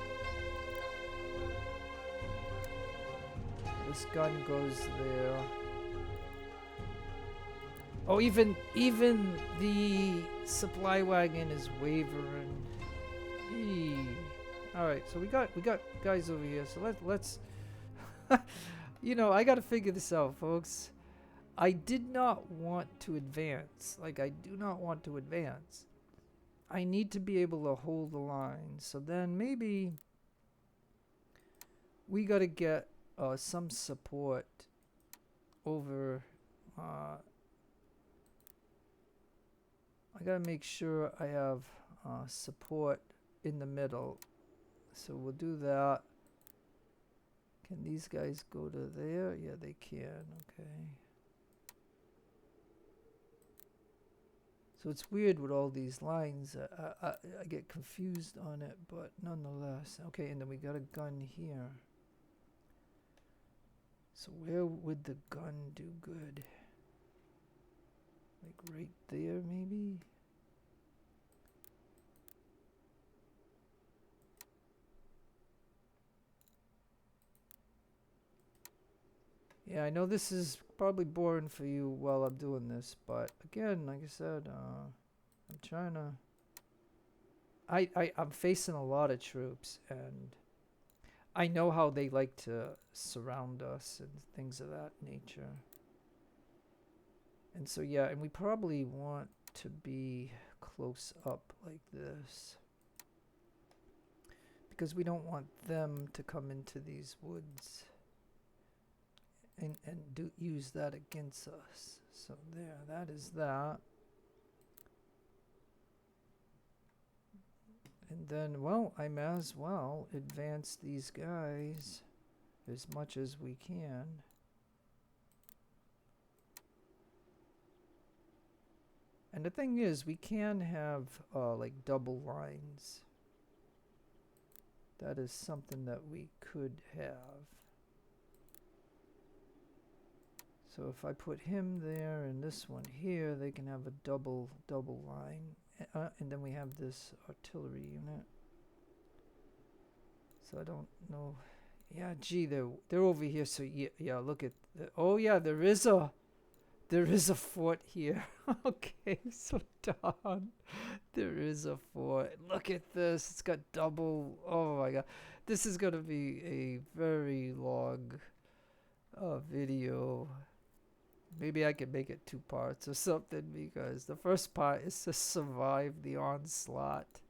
This gun goes there. Oh, even the supply wagon is wavering. Eee. All right, so we got guys over here. So let's you know, I got to figure this out, folks. I did not want to advance. Like, I do not want to advance. I need to be able to hold the line. So then maybe we got to get some support over I got to make sure I have support in the middle. So we'll do that. Can these guys go to there? Yeah, they can. Okay. So it's weird with all these lines. I get confused on it, but nonetheless. Okay, and then we got a gun here. So where would the gun do good? Like right there, maybe? Yeah, I know this is probably boring for you while I'm doing this, but again, like I said, I'm trying to... I'm facing a lot of troops, and I know how they like to surround us and things of that nature. And so, yeah, and we probably want to be close up like this, because we don't want them to come into these woods and use that against us. So there, that is that. And then, well, I may as well advance these guys as much as we can. And the thing is, we can have like double lines. That is something that we could have. So if I put him there and this one here, they can have a double line. And then we have this artillery unit. So I don't know. Yeah, gee, they're over here. So yeah, look at oh yeah, there is a fort here. Okay, so darn, there is a fort. Look at this. It's got double. Oh my god, this is gonna be a very long video. Maybe I can make it 2 parts or something, because the first part is to survive the onslaught.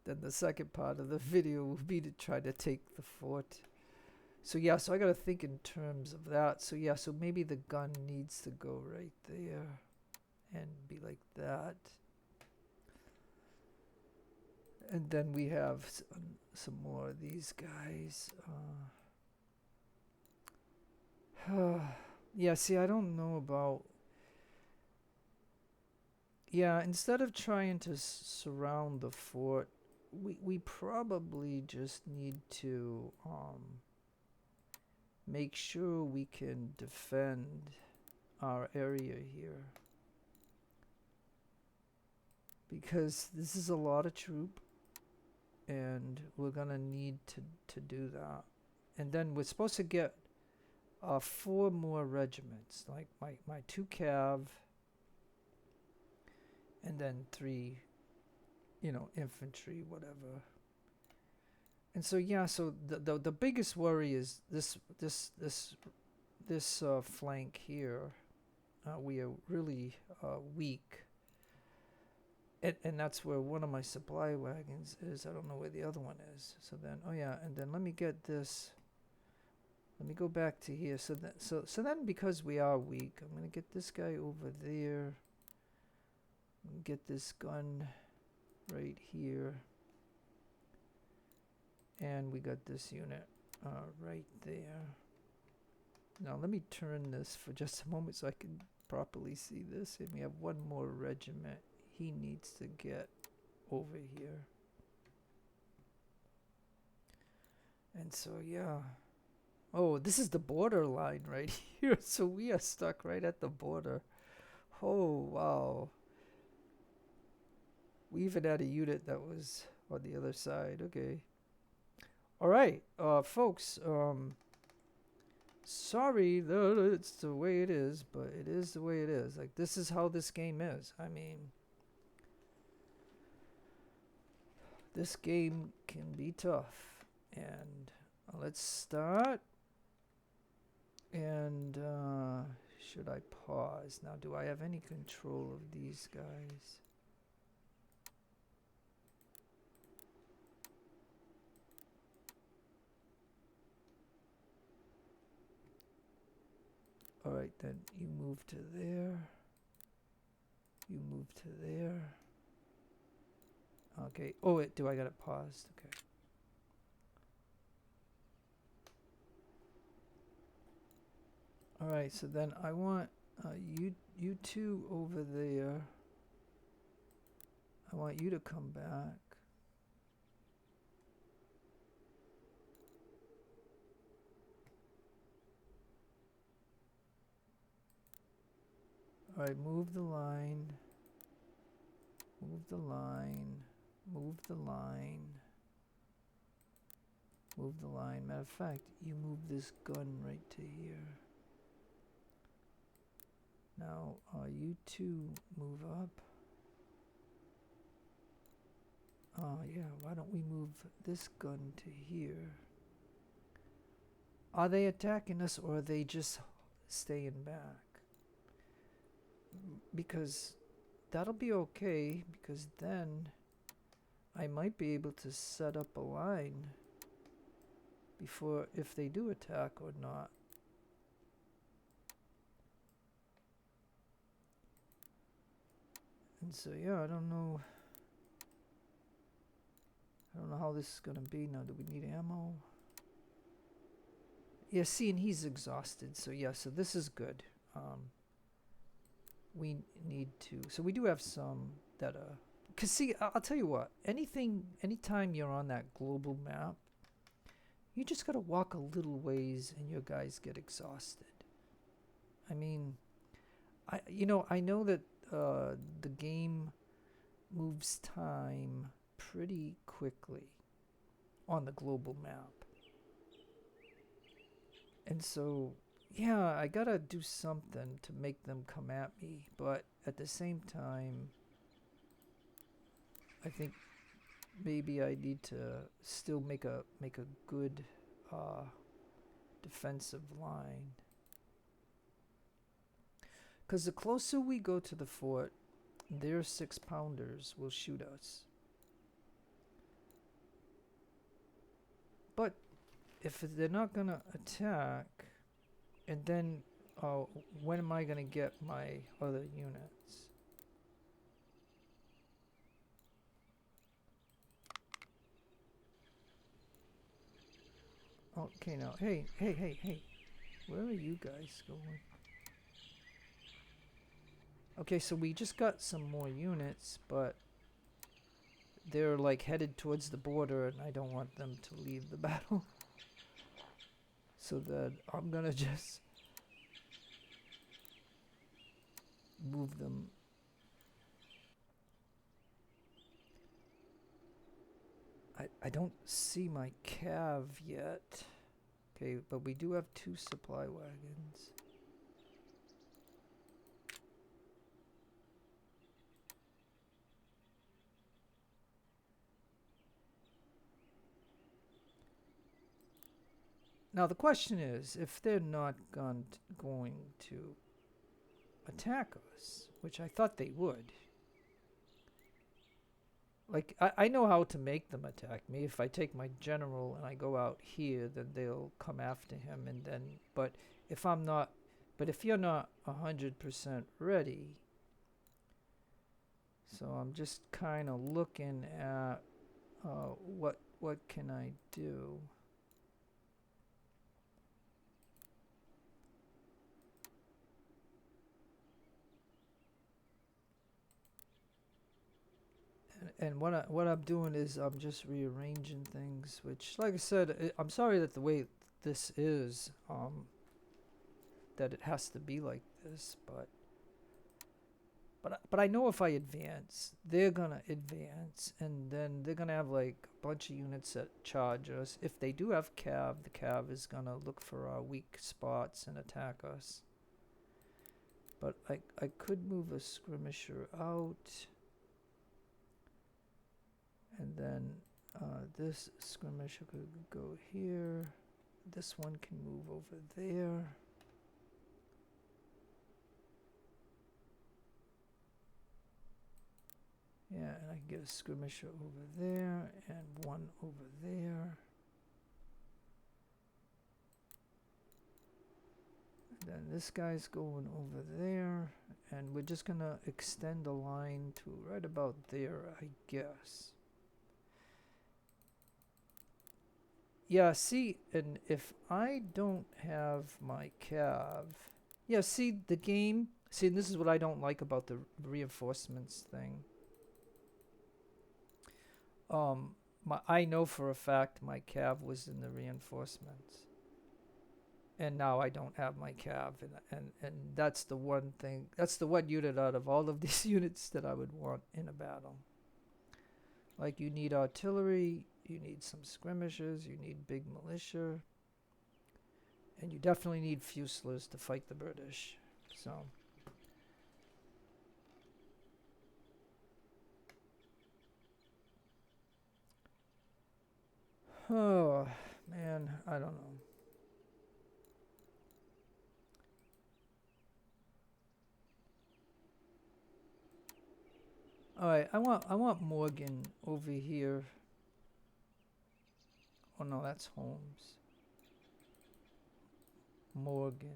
Then the second part of the video will be to try to take the fort. So yeah, so I gotta think in terms of that. So yeah, so maybe the gun needs to go right there and be like that. And then we have some more of these guys. Yeah, see, I don't know about... Yeah, instead of trying to surround the fort, we probably just need to make sure we can defend our area here. Because this is a lot of troop, and we're gonna need to do that. And then we're supposed to get 4 more regiments, like my 2 cav, and then 3, infantry, whatever. And so yeah, so the biggest worry is this flank here. We are really weak, and that's where one of my supply wagons is. I don't know where the other one is. So then, oh yeah, and then let me get this. Let me go back to here. So then, because we are weak, I'm gonna get this guy over there. Get this gun right here. And we got this unit right there. Now let me turn this for just a moment so I can properly see this. And we have 1 more regiment he needs to get over here. And so yeah. Oh, this is the border line right here. So we are stuck right at the border. Oh, wow. We even had a unit that was on the other side. Okay. All right, folks. Sorry, it's the way it is, but it is the way it is. Like, this is how this game is. I mean, this game can be tough. And let's start. And should I pause? Now, do I have any control of these guys? All right, then you move to there. You move to there. Okay. Oh, wait, do I got it paused? Okay. All right, so then I want you two over there. I want you to come back. All right, move the line. Move the line. Move the line. Move the line. Matter of fact, you move this gun right to here. Now, you two move up. Oh, yeah, why don't we move this gun to here? Are they attacking us or are they just staying back? Because that'll be okay, because then I might be able to set up a line before, if they do attack or not. And so yeah, I don't know how this is gonna be now. Do we need ammo? Yeah, see, and he's exhausted, so yeah, so this is good. We need to, so we do have some that cause see, I'll tell you what, anytime you're on that global map, you just gotta walk a little ways and your guys get exhausted. I mean, I know that the game moves time pretty quickly on the global map. And so, yeah, I gotta do something to make them come at me, but at the same time, I think maybe I need to still make a good defensive line. Because the closer we go to the fort, their 6-pounders will shoot us. But if they're not gonna attack, and then when am I gonna get my other units? Okay, now, hey, where are you guys going? Okay, so we just got some more units, but they're like headed towards the border, and I don't want them to leave the battle. So that I'm gonna just move them. I don't see my cav yet. Okay, but we do have 2 supply wagons. Now the question is, if they're not going to attack us, which I thought they would. Like, I know how to make them attack me. If I take my general and I go out here, then they'll come after him, and then, but if you're not 100% ready, so I'm just kind of looking at what can I do? And what I'm doing is I'm just rearranging things, which, like I said, I'm sorry that the way this is, that it has to be like this, but I know if I advance, they're gonna advance, and then they're gonna have like a bunch of units that charge us. If they do have cav, the cav is gonna look for our weak spots and attack us. But I could move a skirmisher out. And then this skirmisher could go here. This one can move over there. Yeah, and I can get a skirmisher over there and one over there. And then this guy's going over there. And we're just gonna extend the line to right about there, I guess. Yeah, see, and if I don't have my cav, yeah, see the game. See, this is what I don't like about the reinforcements thing. I know for a fact my cav was in the reinforcements, and now I don't have my cav, and that's the one thing. That's the one unit out of all of these units that I would want in a battle. Like, you need artillery, you need some skirmishers, you need big militia, and you definitely need Fusiliers to fight the British. So, oh man, I don't know. All right, I want Morgan over here. Oh no, that's Holmes. Morgan.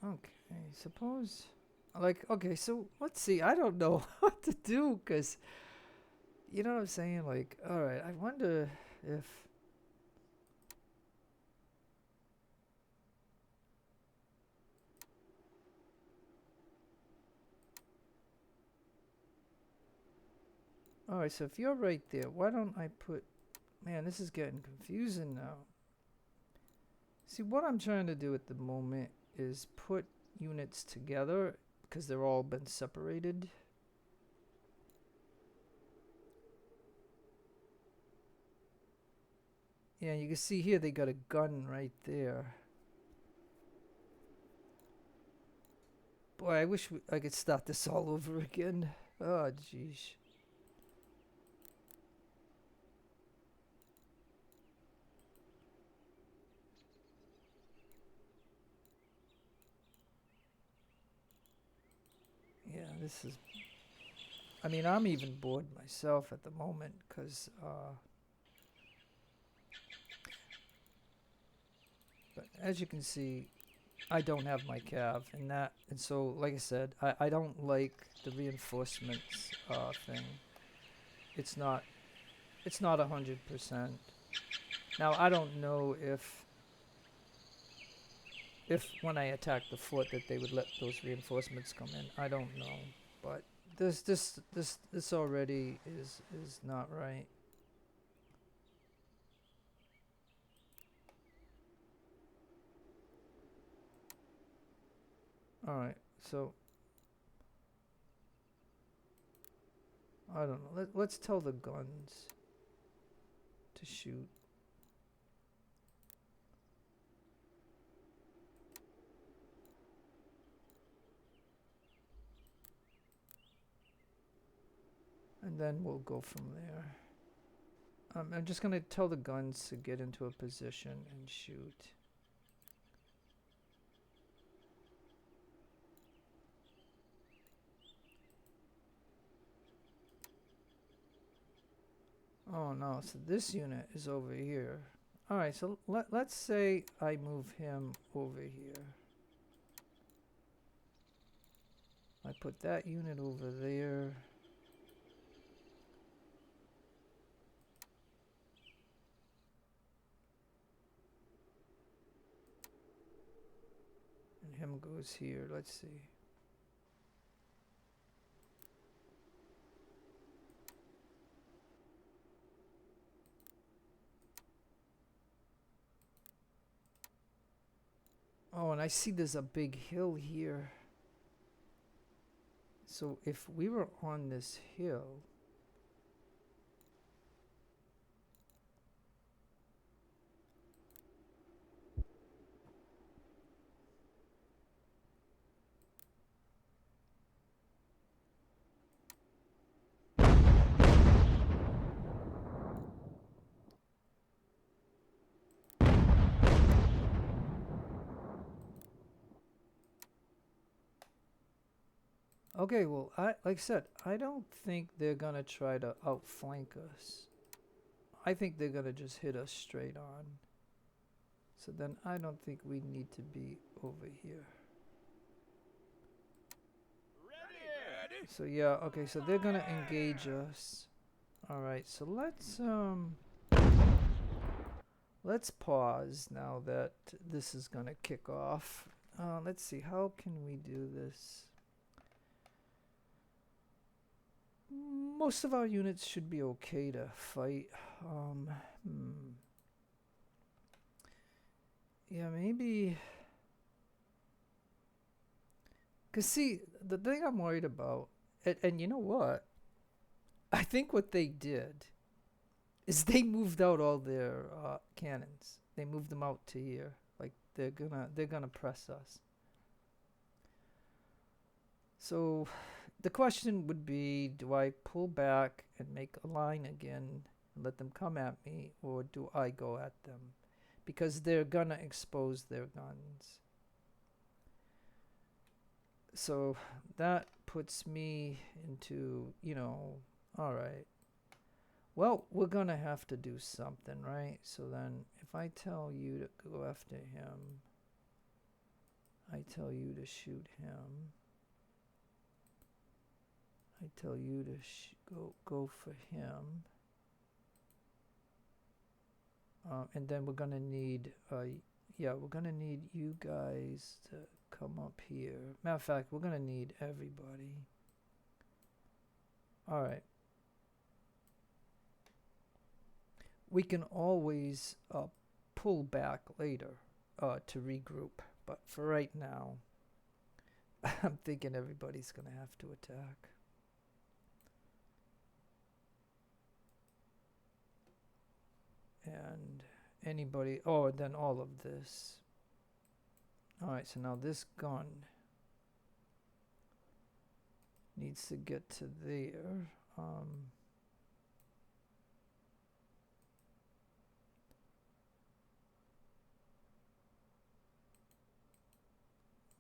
Okay, suppose. Like, okay, so let's see. I don't know what to do because, you know what I'm saying? Like, all right, I wonder if. All right, so if you're right there, why don't I put. Man, this is getting confusing now. See, what I'm trying to do at the moment is put units together because they're all been separated. Yeah, you can see here they got a gun right there. Boy, I wish I could start this all over again. Oh, jeez. Yeah, this is. I mean, I'm even bored myself at the moment because. But as you can see, I don't have my cav, and so like I said, I don't like the reinforcements thing. It's not. It's not 100%. Now I don't know if when I attack the fort that they would let those reinforcements come in. I don't know, but this already is not right. All right, so I don't know. Let's tell the guns to shoot. And then we'll go from there. I'm just gonna tell the guns to get into a position and shoot. Oh no, so this unit is over here. Alright, so let's say I move him over here. I put that unit over there. And him goes here. Let's see. Oh, and I see there's a big hill here. So if we were on this hill, okay, well, like I said, I don't think they're gonna try to outflank us. I think they're gonna just hit us straight on. So then I don't think we need to be over here. Ready. So yeah, okay, so they're gonna engage us. Alright, so let's pause now that this is gonna kick off. Let's see, how can we do this? Most of our units should be okay to fight. Yeah, maybe. Cause see, the thing I'm worried about, and you know what? I think what they did is they moved out all their cannons. They moved them out to here. Like they're gonna press us. So the question would be, do I pull back and make a line again and let them come at me, or do I go at them? Because they're gonna expose their guns. So that puts me into, alright. Well, we're gonna have to do something, right? So then if I tell you to go after him, I tell you to shoot him. I tell you to go for him. And then we're gonna need, we're gonna need you guys to come up here. Matter of fact, we're gonna need everybody. All right. We can always pull back later to regroup, but for right now, I'm thinking everybody's gonna have to attack. And anybody, then all of this. Alright, so now this gun needs to get to there.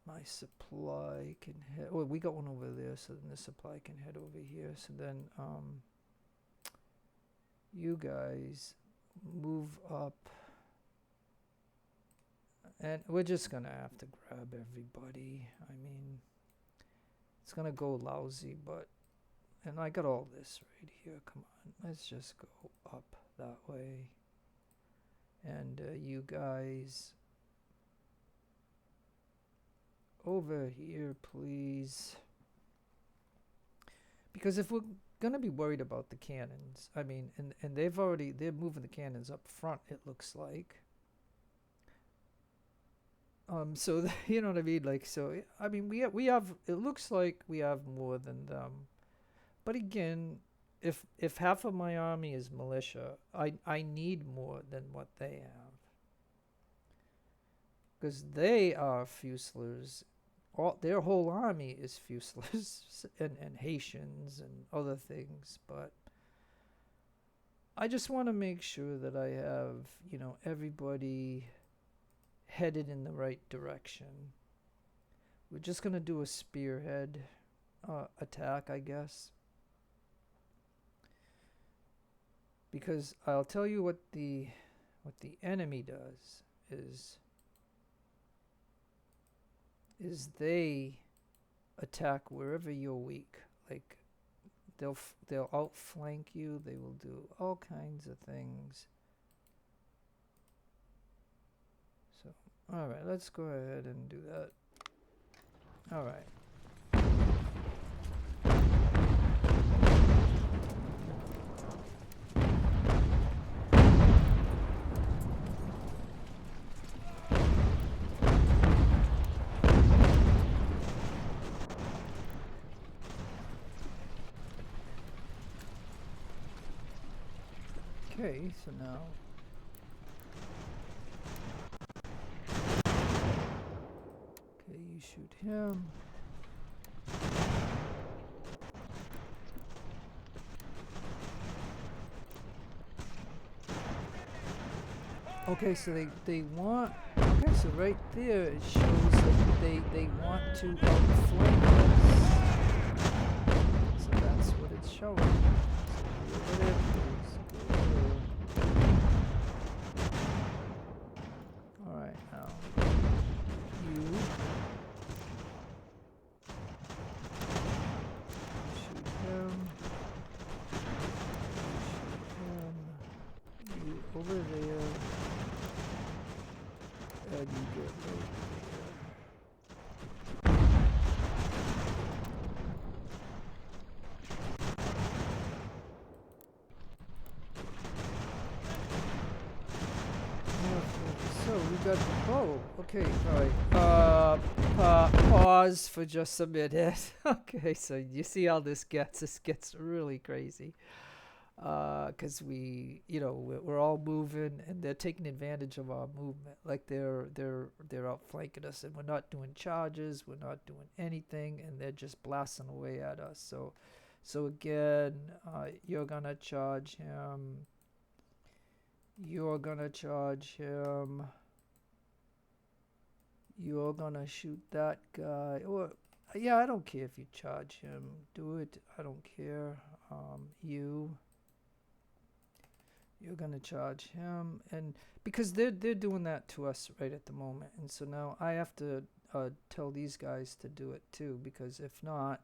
My supply can head, we got one over there, so then the supply can head over here. So then you guys move up, and we're just gonna have to grab everybody. I mean, it's gonna go lousy, but, and I got all this right here. Come on, let's just go up that way. And you guys over here, please. Because if we're gonna be worried about the cannons, I mean, and they're moving the cannons up front, it looks like. So you know what I mean? Like, so I mean, we have it looks like we have more than them, but again, if half of my army is militia, I need more than what they have, because they are Fusilers. Their whole army is Fusilers and Haitians and other things, but I just want to make sure that I have, everybody headed in the right direction. We're just going to do a spearhead attack, I guess. Because I'll tell you what the enemy does is they attack wherever you're weak. Like they'll outflank you. They will do all kinds of things. So, all right, let's go ahead and do that. All right. Okay, so now you shoot him. Okay, so they want, okay, so right there it shows that they want to outflank us. So that's what it's showing. So go over there, please. Go over there. over there, and you get right there. So we got, oh, okay, all right. Pause for just a minute. Okay, so you see how this gets? This gets really crazy. Because we're all moving, and they're taking advantage of our movement. Like they're outflanking us, and we're not doing charges, we're not doing anything, and they're just blasting away at us. So again, you're gonna charge him. You're gonna charge him. You're gonna shoot that guy. Or yeah, I don't care if you charge him. Do it. I don't care. You're gonna charge him, and because they're doing that to us right at the moment, and so now I have to tell these guys to do it too, because if not,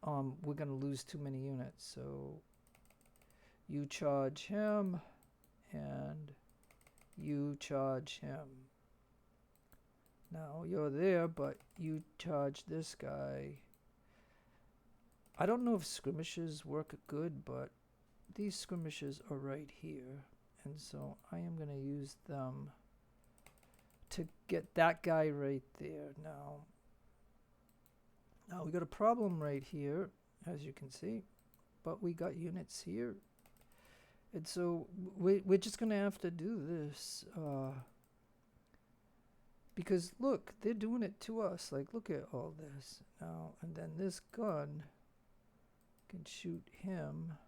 we're gonna lose too many units. So you charge him, and you charge him. Now you're there, but you charge this guy. I don't know if skirmishes work good, but these skirmishes are right here, and so I am going to use them to get that guy right there. Now we got a problem right here, as you can see, but we got units here, and so we're just going to have to do this, because look, they're doing it to us. Like, look at all this now, and then this gun can shoot him.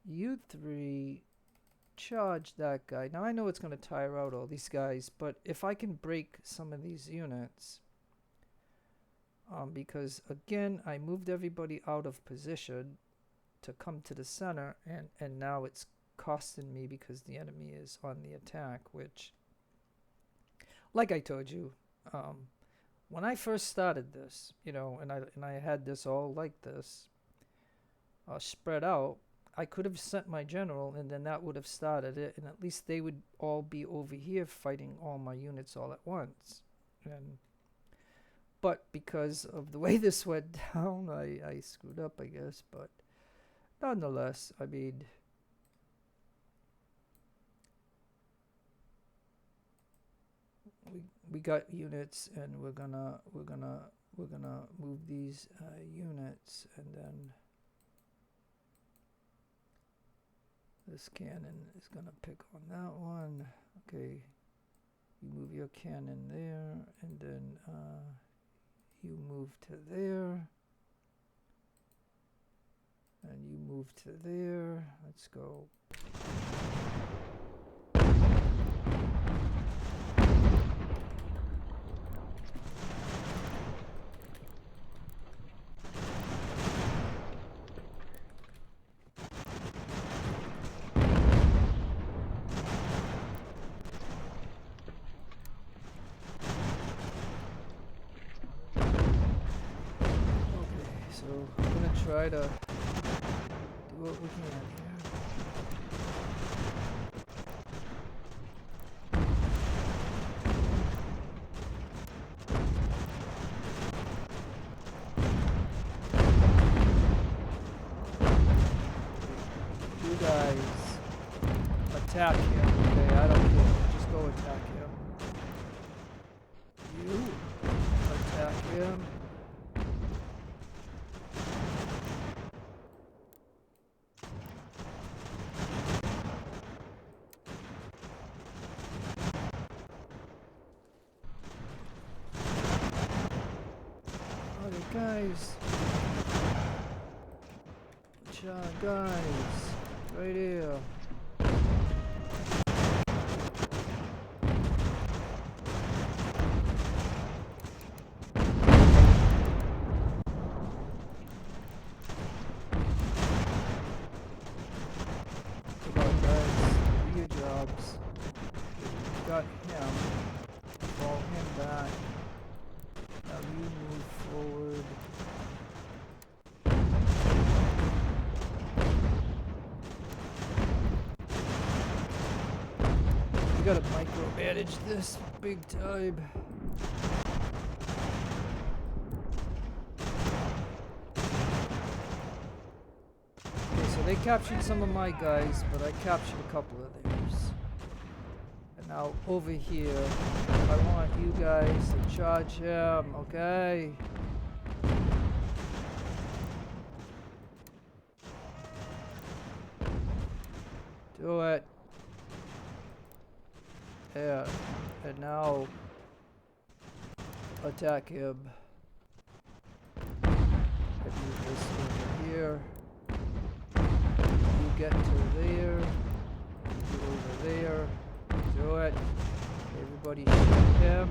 You three charge that guy. Now I know it's going to tire out all these guys, but if I can break some of these units, because again I moved everybody out of position to come to the center, and now it's costing me because the enemy is on the attack, which, like I told you, when I first started this, and I had this all like this, spread out, I could have sent my general, and then that would have started it, and at least they would all be over here fighting all my units all at once. But because of the way this went down, I screwed up, I guess. But nonetheless, I mean, we got units, and we're gonna move these units, and then this cannon is gonna pick on that one. Okay, you move your cannon there, and then you move to there, and you move to there. Let's go. Try to do what we can here. You guys attack him, okay? I don't care. Just go attack him. You attack him. Guys, guys, right here. Come on, guys, do your jobs. Got him. Fall him back. Now you move forward. We gotta micromanage this big time. Okay, so they captured some of my guys, but I captured a couple of theirs. And now over here, I want you guys to charge him, okay? Do it. Yeah, and now attack him. I do this over here. You get to there. You over there. Do it. Everybody shoot him.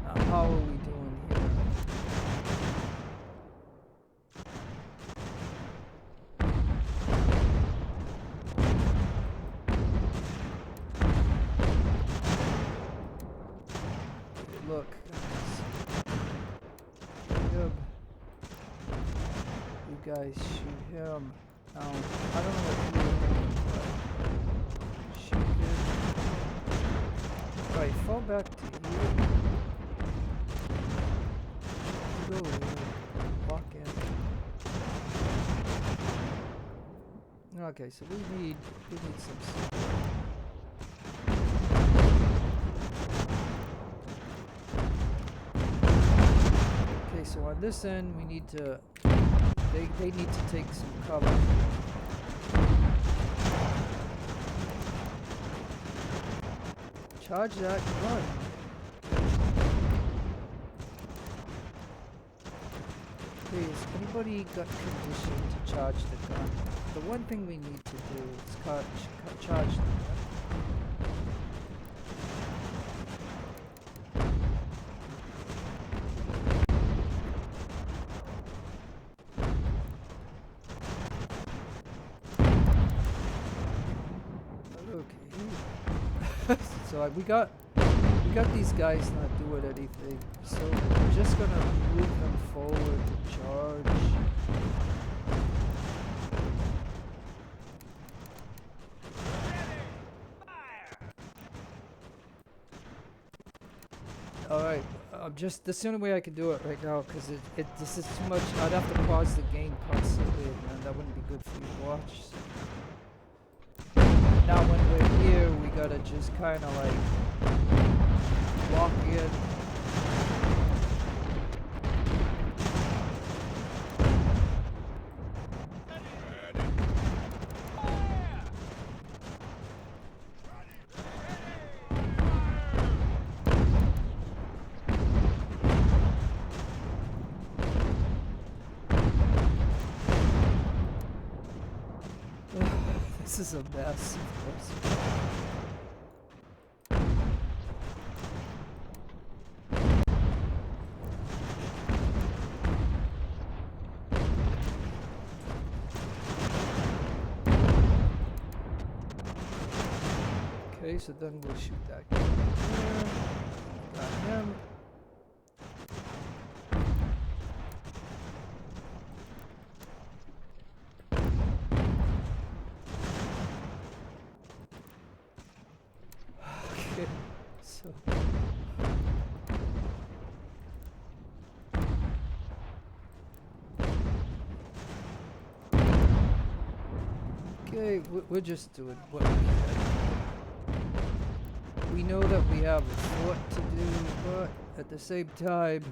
Now how are we doing here? Look, guys. You guys shoot him. Now, I don't know what you're doing, but shoot him. Right, fall back to you. Go here. Walk in. Okay, so we need some stuff. So on this end, we need to, they need to take some cover. Charge that gun. Okay, has anybody got conditioned to charge the gun? The one thing we need to do is charge the gun. So we got these guys not doing anything, so we're just gonna move them forward to charge. All right, that's the only way I can do it right now, because this is too much. I'd have to pause the game constantly, and that wouldn't be good for you to watch. So. Now when we're here, we gotta just kind of like walk in. This is a mess, of course. Okay, so then we'll shoot that guy. Got him. Okay, we're just doing what we can. We know that we have a fort to do, but at the same time,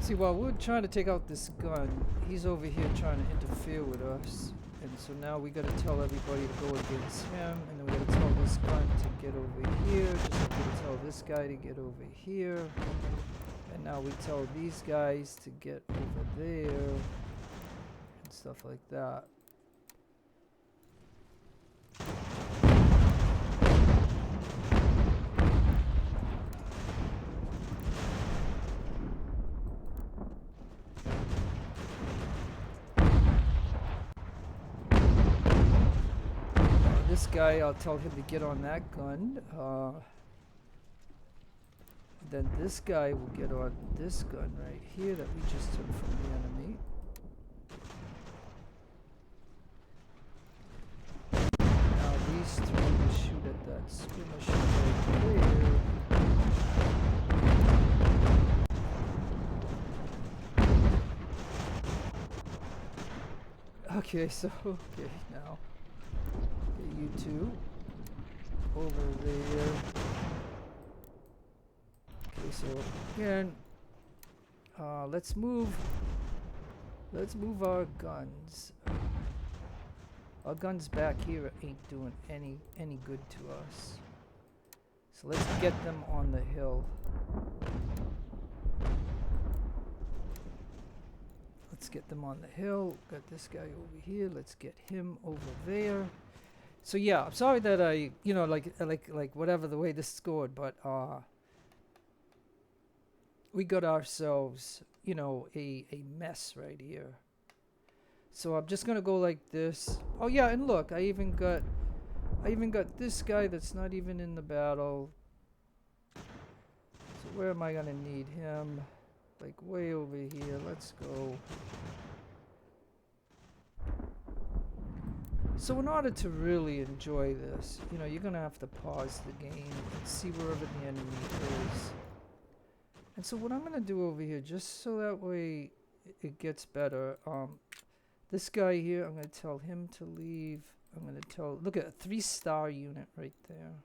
see, while we're trying to take out this gun, he's over here trying to interfere with us. And so now we gotta tell everybody to go against him, and then we gotta tell this gun to get over here, just like we gotta tell this guy to get over here. And now we tell these guys to get over there, and stuff like that. this guy, I'll tell him to get on that gun. Then this guy will get on this gun right here that we just took from the enemy. Now these three will shoot at that skirmisher right there. Okay, so, okay, now, okay, you two, over there. Okay, so, again, let's move our guns. Our guns back here ain't doing any good to us. So let's get them on the hill. Let's get them on the hill. Got this guy over here. Let's get him over there. So yeah, I'm sorry that I, you know, like whatever the way this scored, but we got ourselves, you know, a mess right here. So I'm just gonna go like this. Oh yeah, and look, I even got this guy that's not even in the battle. So where am I gonna need him? Like way over here. Let's go. So in order to really enjoy this, you know, you're gonna have to pause the game and see wherever the enemy is. And so what I'm gonna do over here, just so that way it gets better, this guy here, I'm gonna tell him to leave. I'm gonna tell, look at a 3-star unit right there.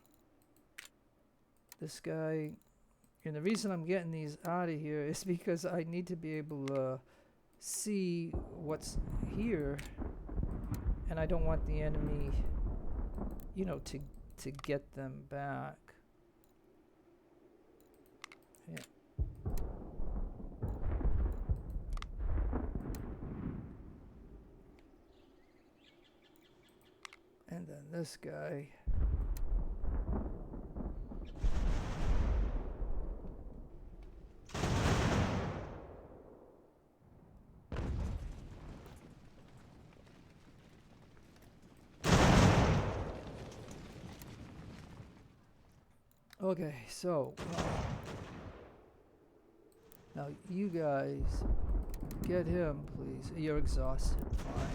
This guy. And the reason I'm getting these out of here is because I need to be able to see what's here, and I don't want the enemy, you know, to get them back. Yeah. And then this guy. Okay, so now you guys get him, please. You're exhausted. Fine.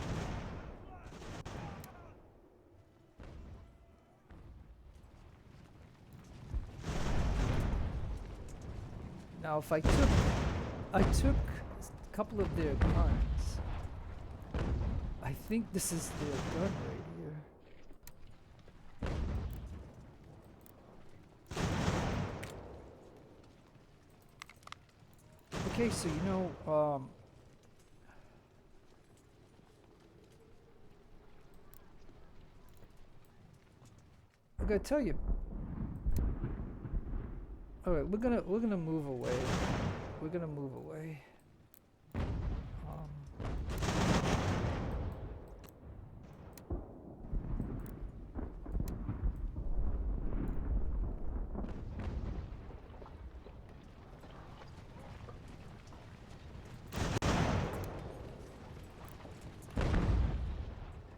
Now, if I took a couple of their guns. I think this is their gun right here. Okay, so you know, I gotta tell you. All right, we're gonna move away. We're gonna move away.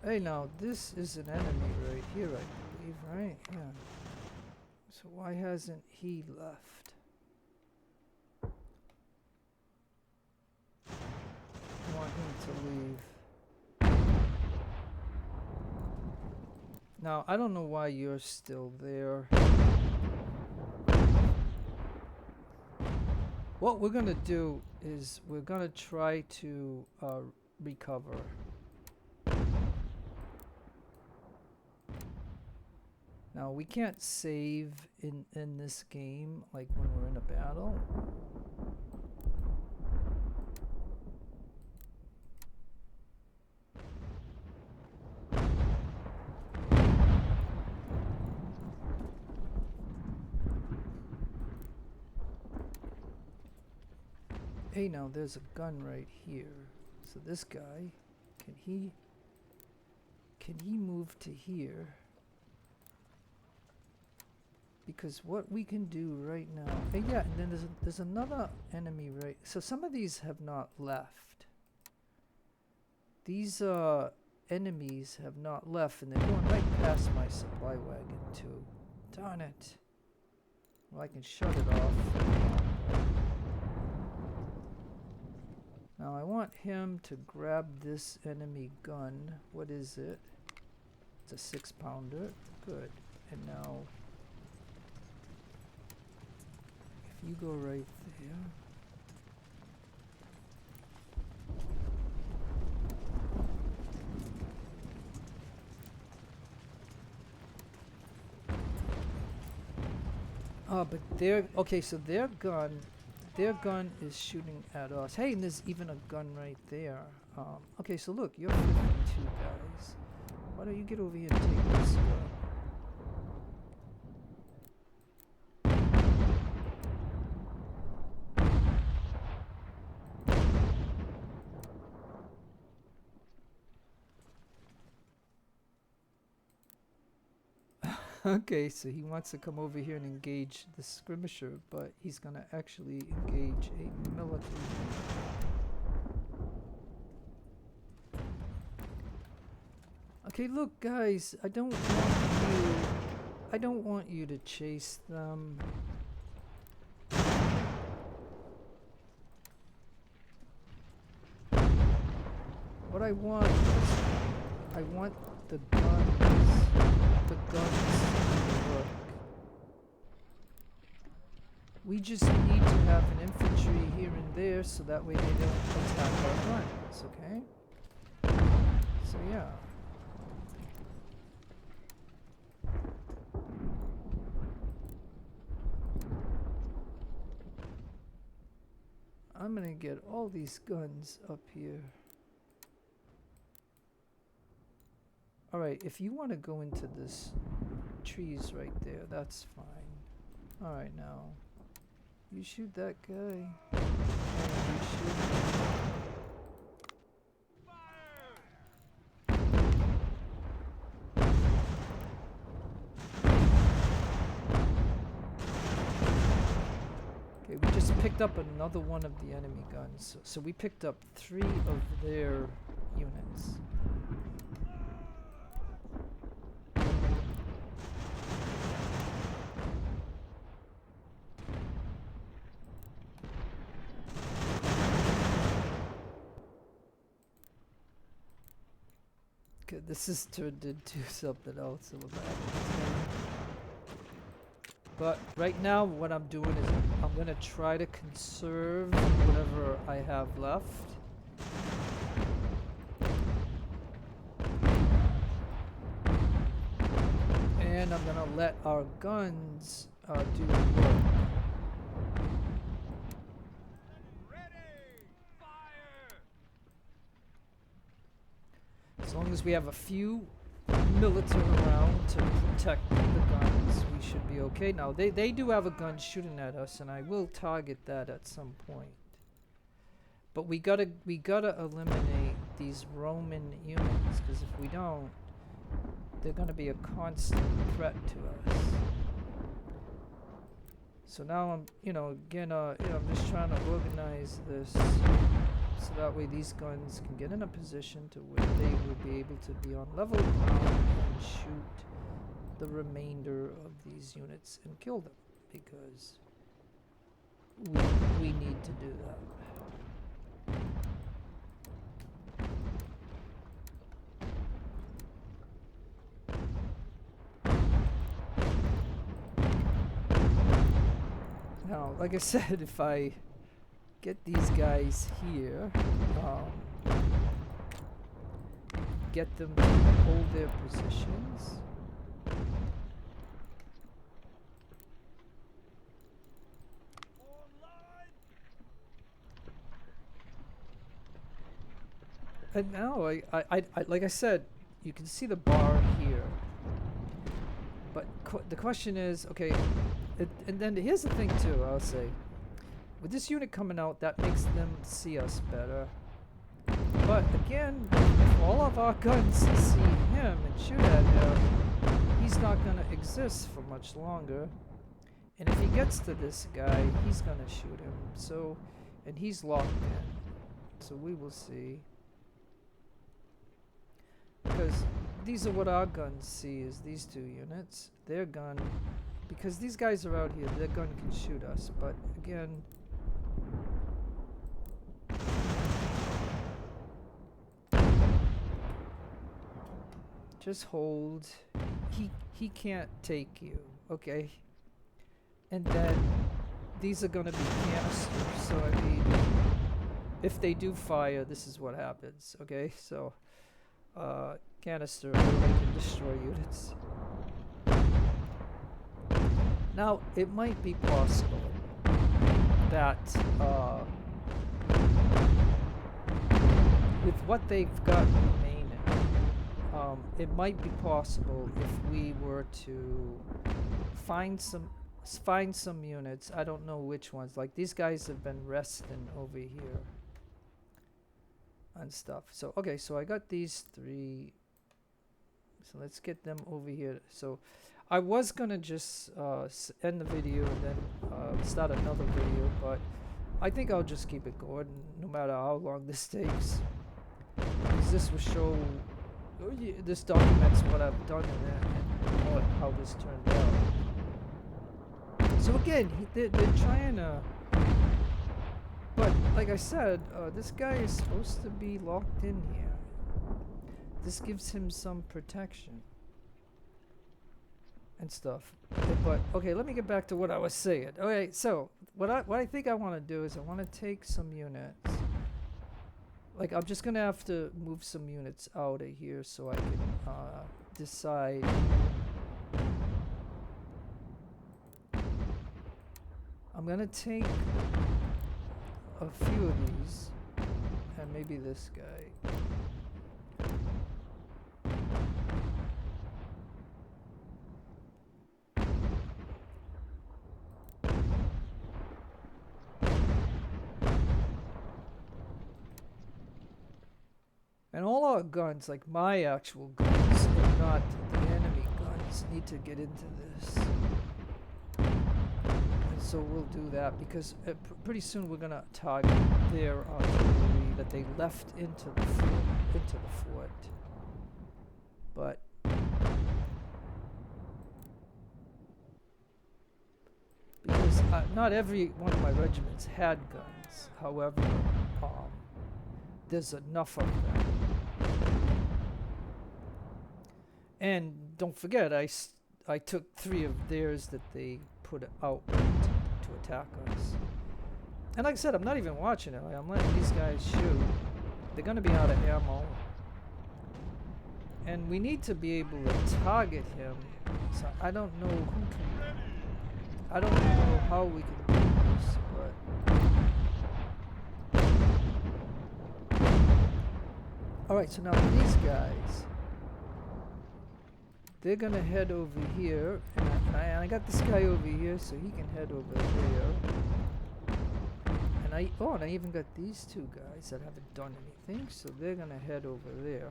Hey, now this is an enemy right here, I believe, right? Yeah. So why hasn't he left? I want him to leave. Now, I don't know why you're still there. What we're gonna do is we're gonna try to recover. Now, we can't save in this game, like when we're in a battle. Hey, now there's a gun right here. So this guy, can he move to here? Because what we can do right now, yeah, and then there's another enemy so some of these have not left. These enemies have not left, and they're going right past my supply wagon too. Darn it. Well, I can shut it off. Now I want him to grab this enemy gun. What is it? It's a 6-pounder. Good. And now, if you go right there. Oh, but okay, so their gun is shooting at us. Hey, and there's even a gun right there. Okay, so look, you're 52 guys. Why don't you get over here and take this gun? Okay, so he wants to come over here and engage the skirmisher, but he's gonna actually engage a military. Okay, look, guys, I don't want you to chase them. What I want is, I want the guns to work. We just need to have an infantry here and there so that way they don't attack our guns, okay? So yeah. I'm gonna get all these guns up here. Alright, if you want to go into this trees right there, that's fine. Alright, now you shoot that guy. And you shoot. Okay, we just picked up another one of the enemy guns. So we picked up 3 of their units. Okay, this is turned into something else. But right now what I'm doing is I'm gonna try to conserve whatever I have left. And I'm gonna let our guns do the work. As long as we have a few military around to protect the guns, we should be okay. Now, they do have a gun shooting at us, and I will target that at some point. But we gotta eliminate these Roman units, because if we don't, they're gonna be a constant threat to us. So now I'm, again, I'm just trying to organize this. So that way these guns can get in a position to where they will be able to be on level ground and shoot the remainder of these units and kill them, because we need to do that. Now, like I said, if I get these guys here, get them to hold their positions. And now, I like I said, you can see the bar here. But the question is, okay, and then here's the thing too, I'll say. With this unit coming out, that makes them see us better. But again, if all of our guns see him and shoot at him, he's not going to exist for much longer. And if he gets to this guy, he's going to shoot him. So, and he's locked in. So we will see. because these are what our guns see, is these two units. Their gun, because these guys are out here, their gun can shoot us, but again, just hold. He can't take you, okay? And then these are gonna be canisters, so I mean, if they do fire, this is what happens, okay? So, canister really can destroy units. Now, it might be possible that, with what they've got remaining, it might be possible if we were to find some units. I don't know which ones. Like, these guys have been resting over here and stuff. So, okay, so I got these 3. So let's get them over here. So I was gonna just end the video and then start another video, but I think I'll just keep it going no matter how long this takes, because this will show, this documents what I've done in it and how this turned out. So again, they're trying to, but like I said, this guy is supposed to be locked in here. This gives him some protection and stuff. But okay, let me get back to what I was saying. Okay, so what I think I want to do is I want to take some units. Like, I'm just gonna have to move some units out of here so I can decide. I'm gonna take a few of these and maybe this guy. And all our guns, like my actual guns, and not the enemy guns, need to get into this. And so we'll do that because pretty soon we're gonna target their artillery that they left into the fort. But because not every one of my regiments had guns. However, there's enough of them. And don't forget, I took 3 of theirs that they put out to attack us. And like I said, I'm not even watching it. Like, I'm letting these guys shoot. They're gonna be out of ammo. And we need to be able to target him. So I don't know who can. I don't know how we can do this, but. Alright, so now these guys, they're gonna head over here, and I got this guy over here, so he can head over there. And I even got these 2 guys that haven't done anything, so they're gonna head over there.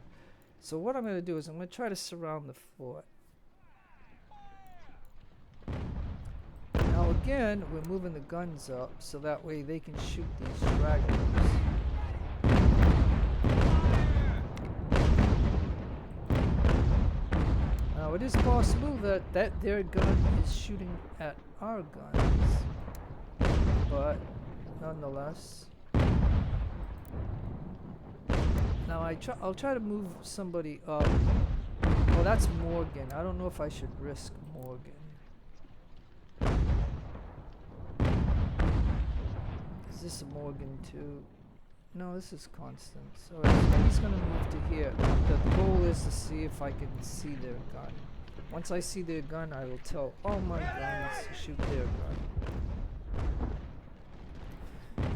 So what I'm gonna do is I'm gonna try to surround the fort. Now again, we're moving the guns up, so that way they can shoot these stragglers. Now it is possible that their gun is shooting at our guns, but nonetheless. Now I'll try to move somebody up. Oh, that's Morgan. I don't know if I should risk Morgan. Is this a Morgan too? No, this is Constance. Alright, so he's gonna move to here. The goal is to see if I can see their gun. Once I see their gun, I will tell all my guns to shoot their gun.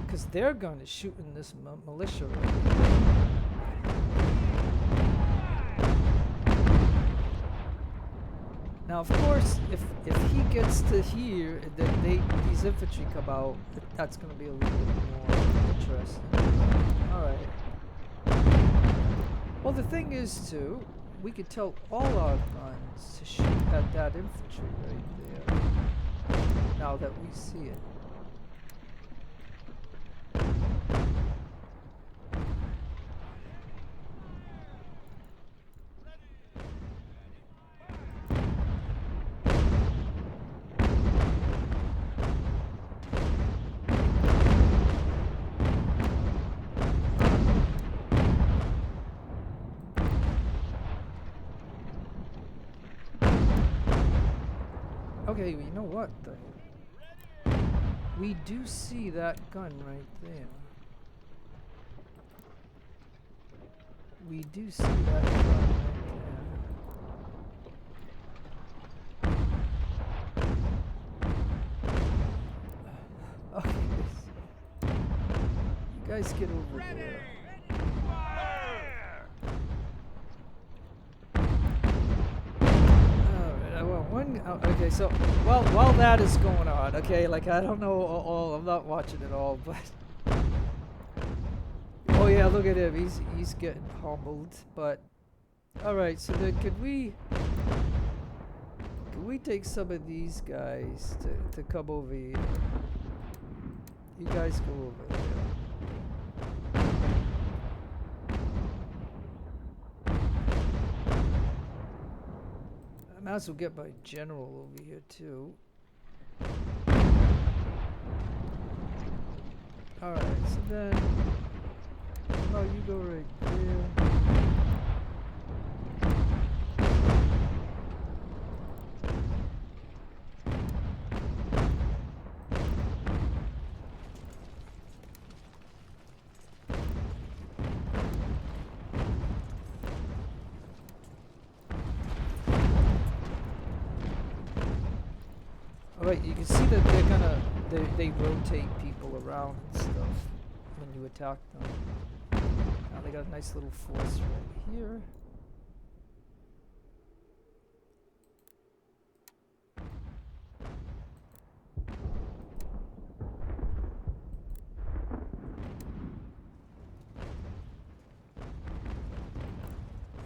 Because their gun is shooting this militia right here. Now, of course, if he gets to here, then these infantry come out, that's going to be a little bit more interesting. Alright. Well, the thing is, too, we could tell all our guns to shoot at that infantry right there, now that we see it. Okay, you know what though? We do see that gun right there. We do see that gun right there. Okay. You guys get over there. Okay, so while that is going on, okay, like I don't know all, I'm not watching it all, but oh yeah, look at him, he's getting humbled. But all right, so then could we take some of these guys to come over here? You guys go over there. I might as well get my general over here too. Alright, so then how about you go right there? Alright, you can see that they rotate people around and stuff when you attack them. Now they got a nice little force right here.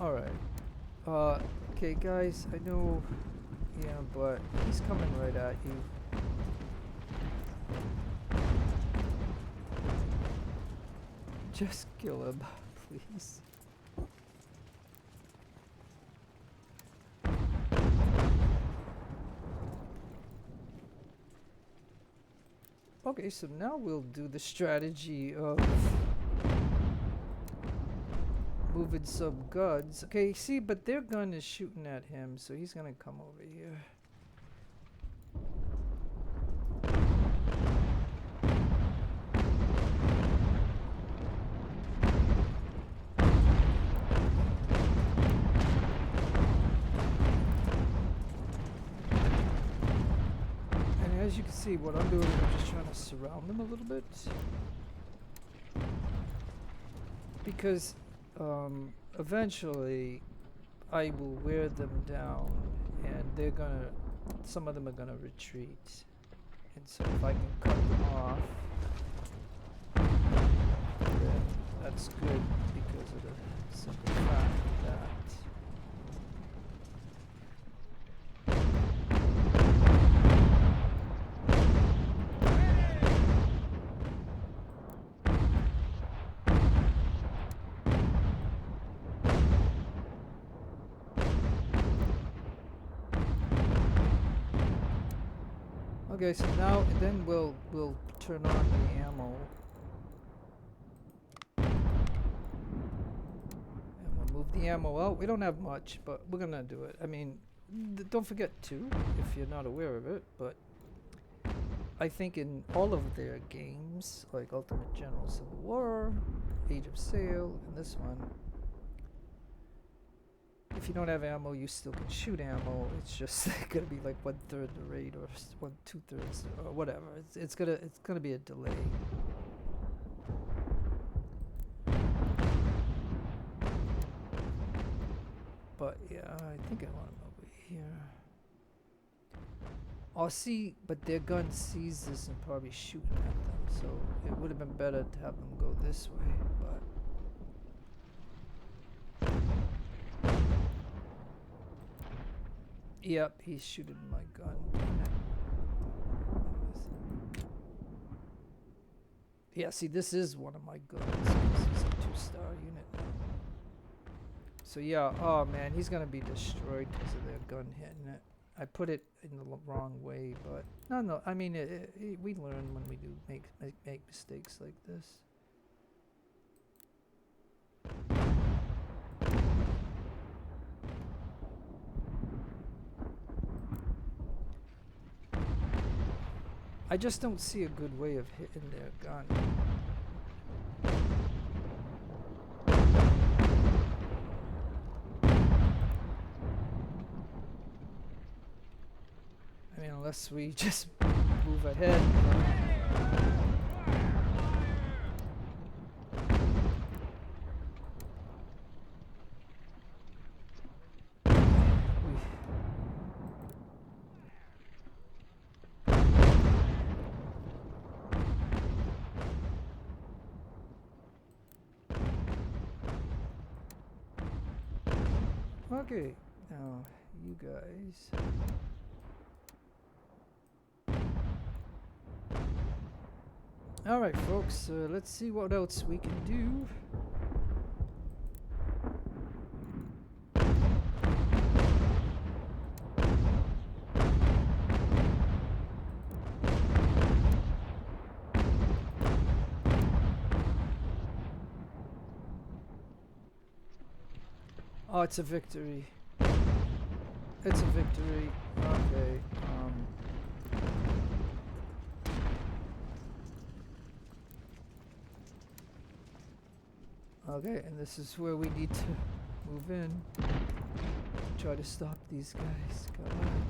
Alright. Okay guys, I know, yeah, but he's coming right at you. Just kill him, please. Okay, so now we'll do the strategy of moving some guns. Okay, see, but their gun is shooting at him, so he's gonna come over here. As you can see, what I'm doing, I'm just trying to surround them a little bit. Because eventually I will wear them down and they're gonna, some of them are gonna retreat. And so if I can cut them off, then that's good because of the simple fact that okay, so now and then we'll turn on the ammo. And we'll move the ammo out. We don't have much, but we're gonna do it. I mean, don't forget too, if you're not aware of it, but I think in all of their games, like Ultimate General Civil War, Age of Sail, and this one, if you don't have ammo, you still can shoot ammo. It's just gonna be like 1/3 the rate, or 2/3, or whatever. It's gonna be a delay. But yeah, I think I want them over here. Oh, see, but their gun sees this and probably shooting at them. So it would have been better to have them go this way, but. Yep, he's shooting my gun. Yeah, see, this is one of my guns. This is a 2-star unit now. So yeah, oh man, he's gonna be destroyed because of their gun hitting it. I put it in the wrong way, but no, I mean, we learn when we do make mistakes like this. I just don't see a good way of hitting their gun. I mean, unless we just move ahead. Okay, now you guys. Alright folks, let's see what else we can do. Oh, it's a victory. It's a victory. Okay. Okay, and this is where we need to move in. Try to stop these guys. Come on.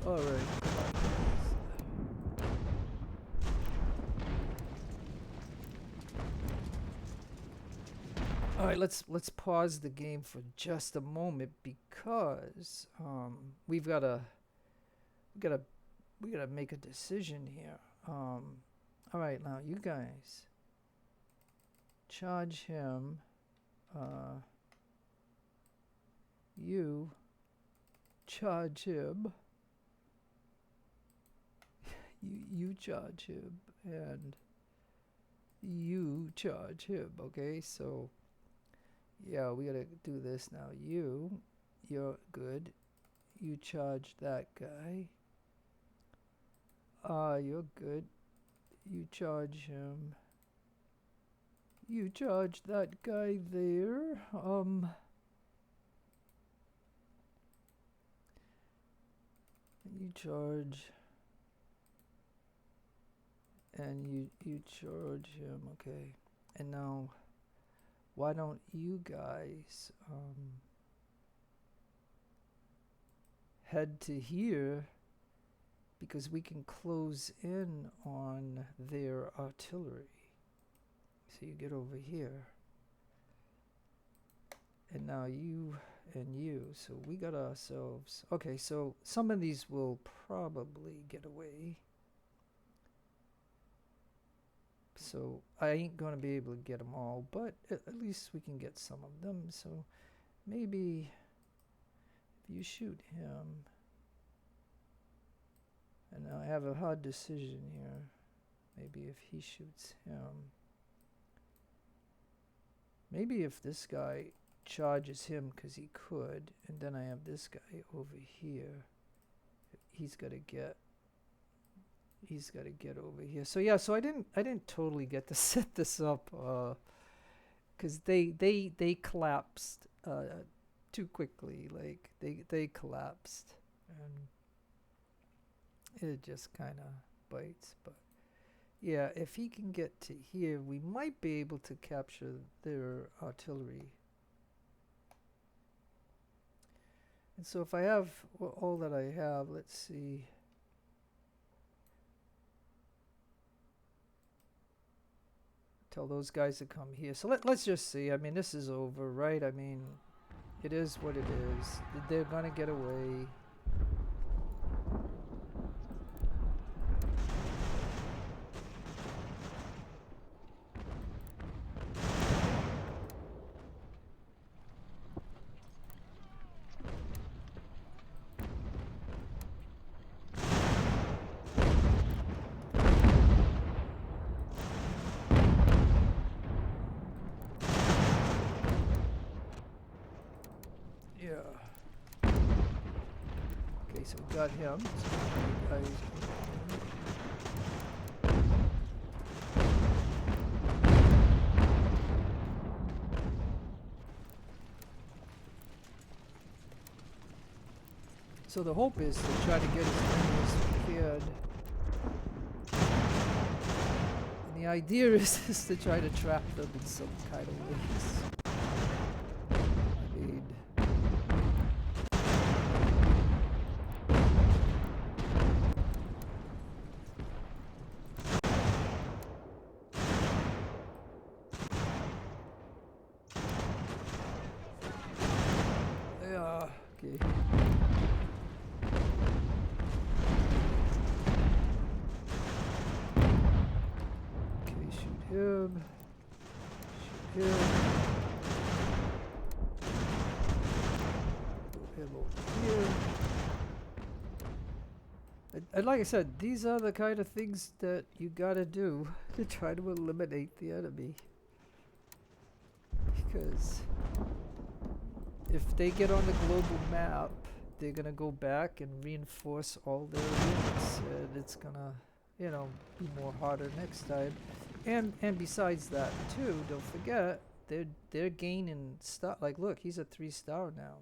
Alright. Alright, let's pause the game for just a moment because we gotta make a decision here. Alright, now you guys charge him. You charge him. You charge him, and you charge him. Okay, so yeah, we gotta do this now. You're good. You charge that guy. You're good. You charge him. You charge that guy there. You charge. And you charge him, okay. And now, why don't you guys head to here, because we can close in on their artillery. So you get over here. And now you and you. So we got ourselves. Okay, so some of these will probably get away. So I ain't going to be able to get them all, but at least we can get some of them. So maybe if you shoot him, and I have a hard decision here. Maybe if he shoots him. Maybe if this guy charges him because he could, and then I have this guy over here. He's got to get over here. So yeah, so I didn't totally get to set this up because they collapsed too quickly. Like they collapsed, and it just kind of bites. But yeah, if he can get to here, we might be able to capture their artillery. And so if I have all that I have, let's see. Tell those guys to come here. So let's just see. I mean, this is over, right? I mean, it is what it is. They're gonna get away. Okay, so we got him. So the hope is to try to get as many as we can. And the idea is to try to trap them in some kind of ways. I mean, yeah, okay. Shoot him. Shoot him. Put him over here. And like I said, these are the kind of things that you gotta do to try to eliminate the enemy. Because if they get on the global map, they're gonna go back and reinforce all their units, and it's gonna, you know, be more harder next time. And besides that too, don't forget they're gaining stuff. Like, look, he's a 3-star now.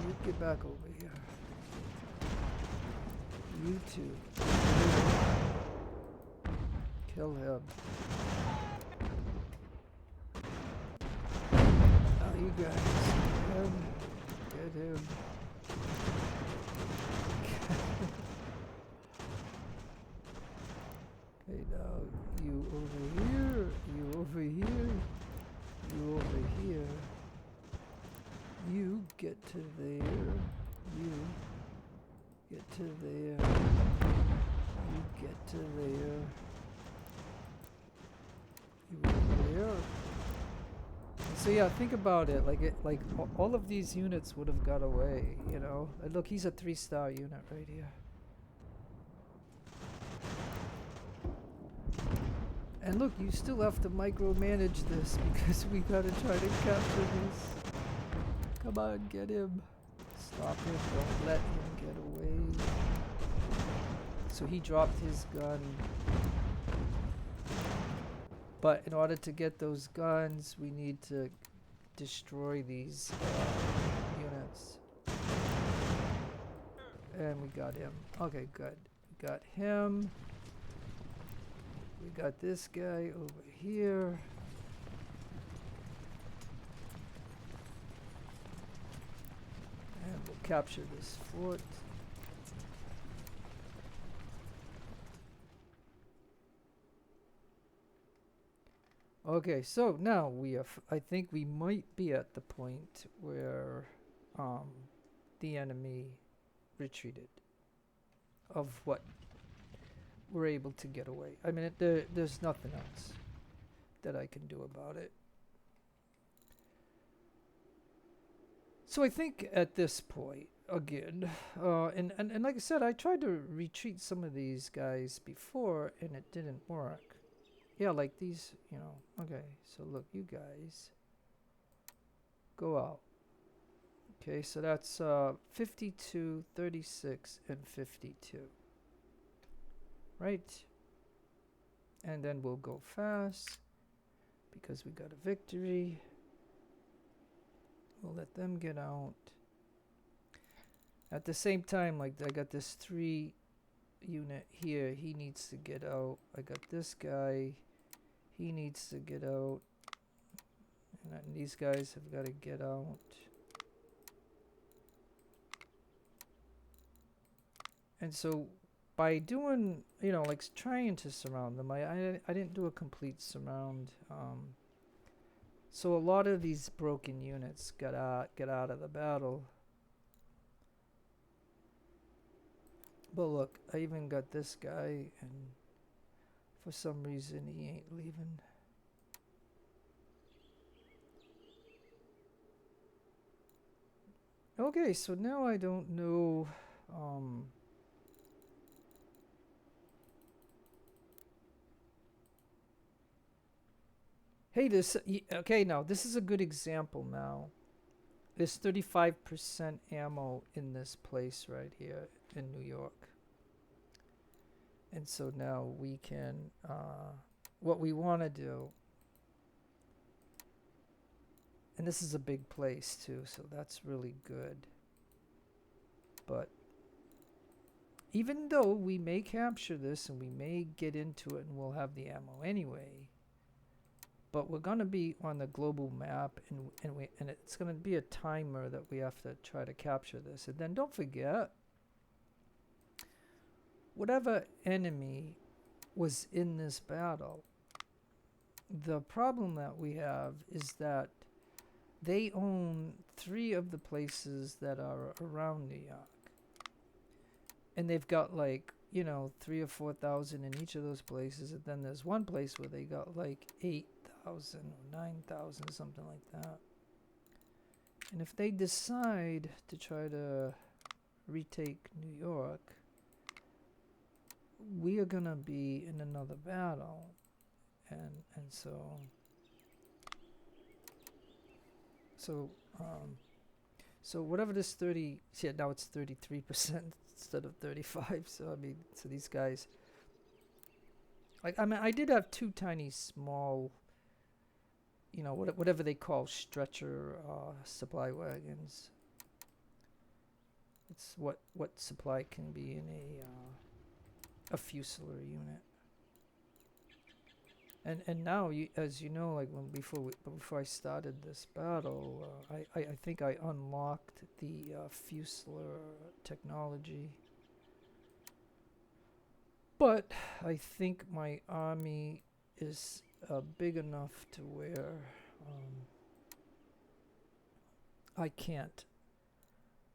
You get back over here. You two. Kill him. Now you guys, get him. Okay, now you over here, you over here, you over here. You get to there, you get to there, you get to there. There. So yeah, think about it. Like all of these units would have got away, you know. And look, he's a 3-star unit right here. And look, you still have to micromanage this because we gotta try to capture this. Come on, get him. Stop him. Don't let him get away. So he dropped his gun. But in order to get those guns, we need to destroy these units. And we got him. Okay, good. We got him. We got this guy over here. And we'll capture this fort. Okay, so now we have, I think we might be at the point where the enemy retreated of what we're able to get away. I mean, there's nothing else that I can do about it. So I think at this point, again, and like I said, I tried to retreat some of these guys before and it didn't work. Yeah, like these, you know. Okay, so look, you guys go out. Okay, so that's 52, 36, and 52. Right? And then we'll go fast because we got a victory. We'll let them get out. At the same time, like I got this 3 unit here. He needs to get out. I got this guy. He needs to get out. And these guys have got to get out. And so by doing, you know, like trying to surround them, I didn't do a complete surround. So a lot of these broken units get out of the battle. But look, I even got this guy, and for some reason he ain't leaving. Okay, so now I don't know. Hey, okay, now this is a good example now. there's 35% ammo in this place right here in New York. And so now we can, what we want to do, and this is a big place too, so that's really good. But even though we may capture this and we may get into it and we'll have the ammo anyway, but we're going to be on the global map, and it's going to be a timer that we have to try to capture this. And then don't forget, whatever enemy was in this battle, the problem that we have is that they own 3 of the places that are around New York. And they've got like, you know, 3,000 or 4,000 in each of those places. And then there's one place where they got like 8,000 or 9,000, something like that. And if they decide to try to retake New York, we are going to be in another battle. And so whatever this 30, yeah, now it's 33% instead of 35. So I mean, so these guys, like, I mean, I did have 2 tiny small, you know, whatever they call stretcher supply wagons. It's what supply can be in a Fusilier unit. And now, as you know, like before I started this battle, I think I unlocked the Fusilier technology. But I think my army is big enough to where I can't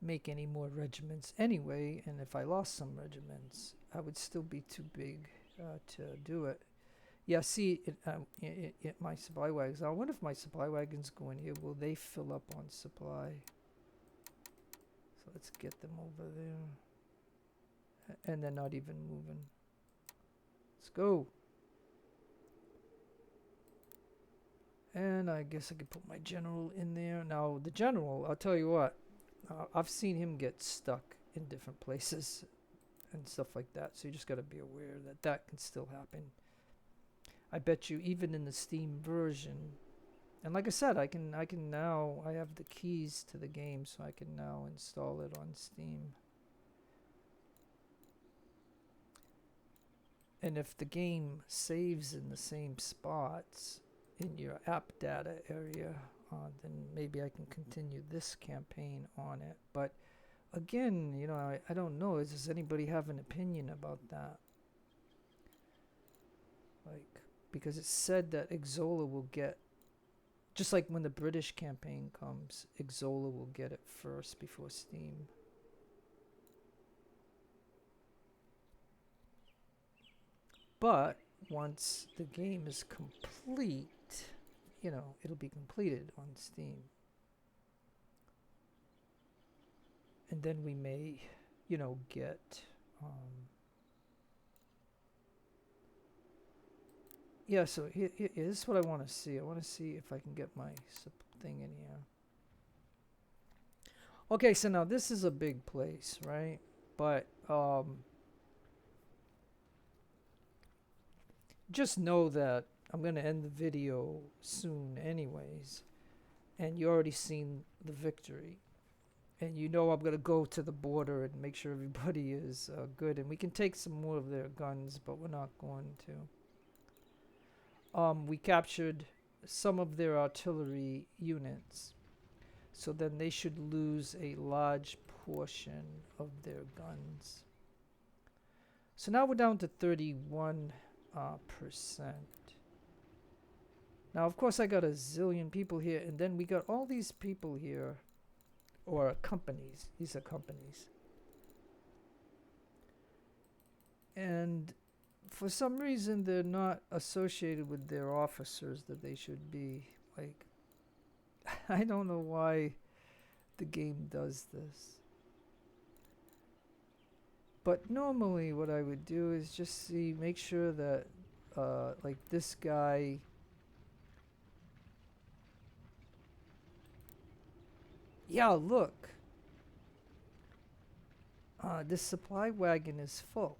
make any more regiments anyway. And if I lost some regiments, I would still be too big to do it. Yeah, see, my supply wagons. I wonder if my supply wagons go in here. Will they fill up on supply? So let's get them over there. And they're not even moving. Let's go. And I guess I could put my general in there. Now, the general, I'll tell you what. I've seen him get stuck in different places and stuff like that. So you just got to be aware that that can still happen. I bet you even in the Steam version, and like I said, I can now, I have the keys to the game, so I can now install it on Steam. And if the game saves in the same spots in your app data area, then maybe I can continue this campaign on it. But again, you know, I don't know. Does anybody have an opinion about that? Like, because it said that Xsolla will get, just like when the British campaign comes, Xsolla will get it first before Steam. But once the game is complete, you know, it'll be completed on Steam. And then we may, you know, get yeah, so here, this is what I want to see. I want to see if I can get my thing in here. Okay, so now this is a big place, right? But just know that I'm going to end the video soon anyways. And you already seen the victory. And you know I'm going to go to the border and make sure everybody is good. And we can take some more of their guns, but we're not going to. We captured some of their artillery units. So then they should lose a large portion of their guns. So now we're down to 31%. Now, of course, I got a zillion people here, and then we got all these people here, or companies. These are companies. And for some reason, they're not associated with their officers that they should be. Like, I don't know why the game does this. But normally what I would do is just make sure that, like this guy, Yeah, look. This supply wagon is full.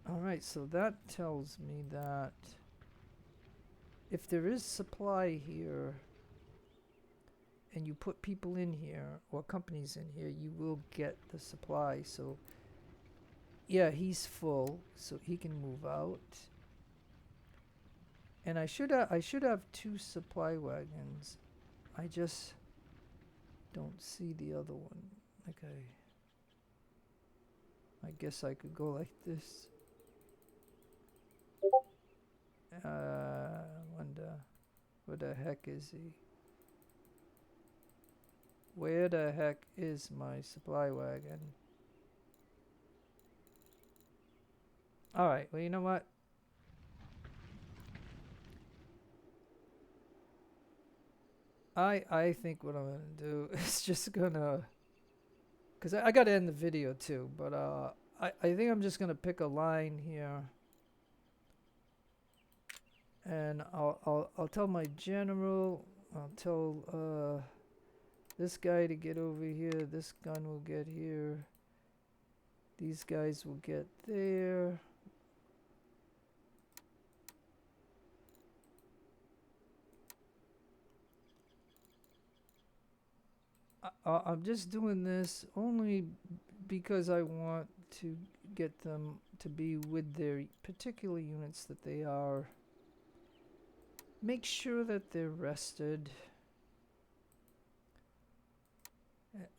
Alright, so that tells me that if there is supply here and you put people in here or companies in here, you will get the supply. So yeah, he's full, so he can move out. And I should have 2 supply wagons. I just don't see the other one. Like I guess I could go like this. Wonder where the heck is he? Where the heck is my supply wagon? Alright, well, you know what? I think what I'm gonna do is just gonna, cause I gotta end the video too, but I think I'm just gonna pick a line here, and I'll tell my general, I'll tell this guy to get over here, this gun will get here, these guys will get there. I'm just doing this only because I want to get them to be with their particular units that they are. Make sure that they're rested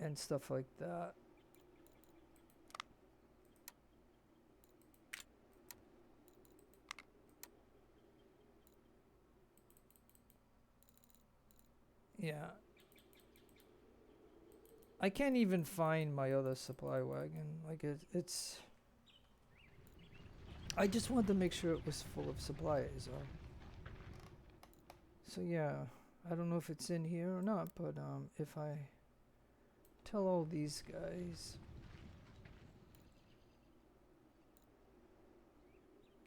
and stuff like that. Yeah. I can't even find my other supply wagon. Like it's. I just wanted to make sure it was full of supplies. So yeah, I don't know if it's in here or not, but if I tell all these guys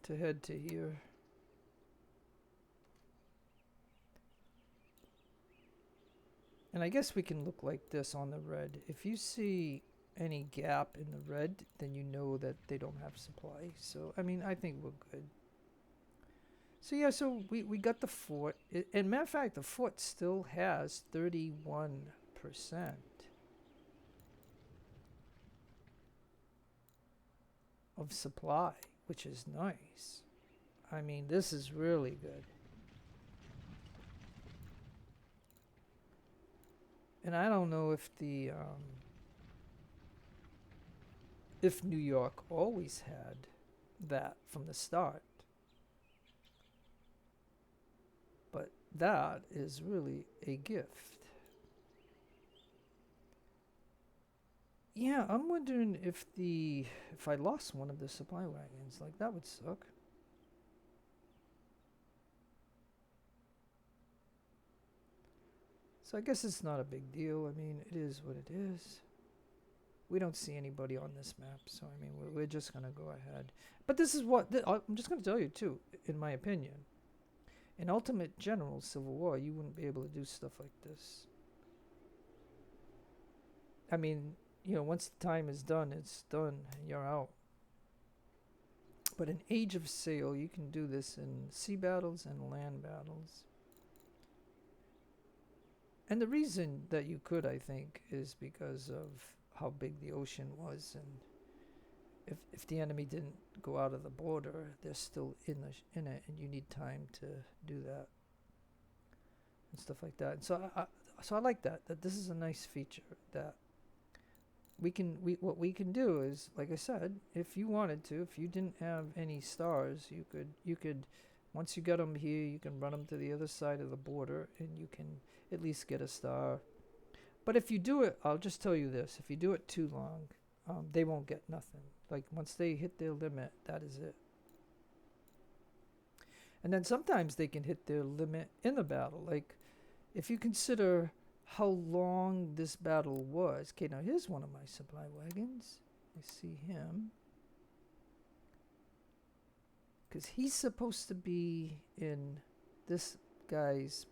to head to here. And I guess we can look like this on the red. If you see any gap in the red, then you know that they don't have supply. So, I mean, I think we're good. So, yeah, so we got the fort. And matter of fact, the fort still has 31% of supply, which is nice. I mean, this is really good. And I don't know if the if New York always had that from the start, but that is really a gift. Yeah, I'm wondering if I lost one of the supply wagons, like that would suck. So I guess it's not a big deal. I mean, it is what it is. We don't see anybody on this map, so I mean, we're just gonna go ahead. But this is what I'm just gonna tell you too. In my opinion, in Ultimate General Civil War, you wouldn't be able to do stuff like this. I mean, you know, once the time is done, it's done. You're out. But in Age of Sail, you can do this in sea battles and land battles. And the reason that you could, I think, is because of how big the ocean was, and if the enemy didn't go out of the border, they're still in it, and you need time to do that and stuff like that. And so I like that this is a nice feature that what we can do is, like I said, if you wanted to, if you didn't have any stars, you could once you get them here, you can run them to the other side of the border, and you can at least get a star. But if you do it, I'll just tell you this: if you do it too long, they won't get nothing. Like once they hit their limit, that is it. And then sometimes they can hit their limit in the battle. Like if you consider how long this battle was. Okay, now here's one of my supply wagons. I see him. Because he's supposed to be in this guy's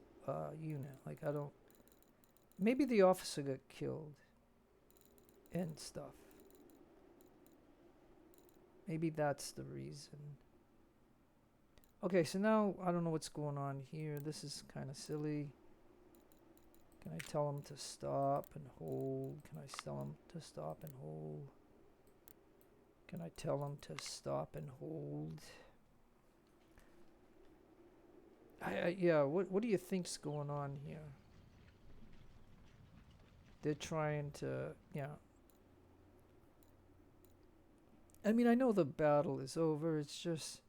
unit. Like, I don't... Maybe the officer got killed and stuff. Maybe that's the reason. Okay, so now I don't know what's going on here. This is kind of silly. Can I tell him to stop and hold? Can I tell him to stop and hold? Can I tell him to stop and hold? Yeah, what do you think's going on here? They're trying to, yeah. I mean, I know the battle is over. It's just,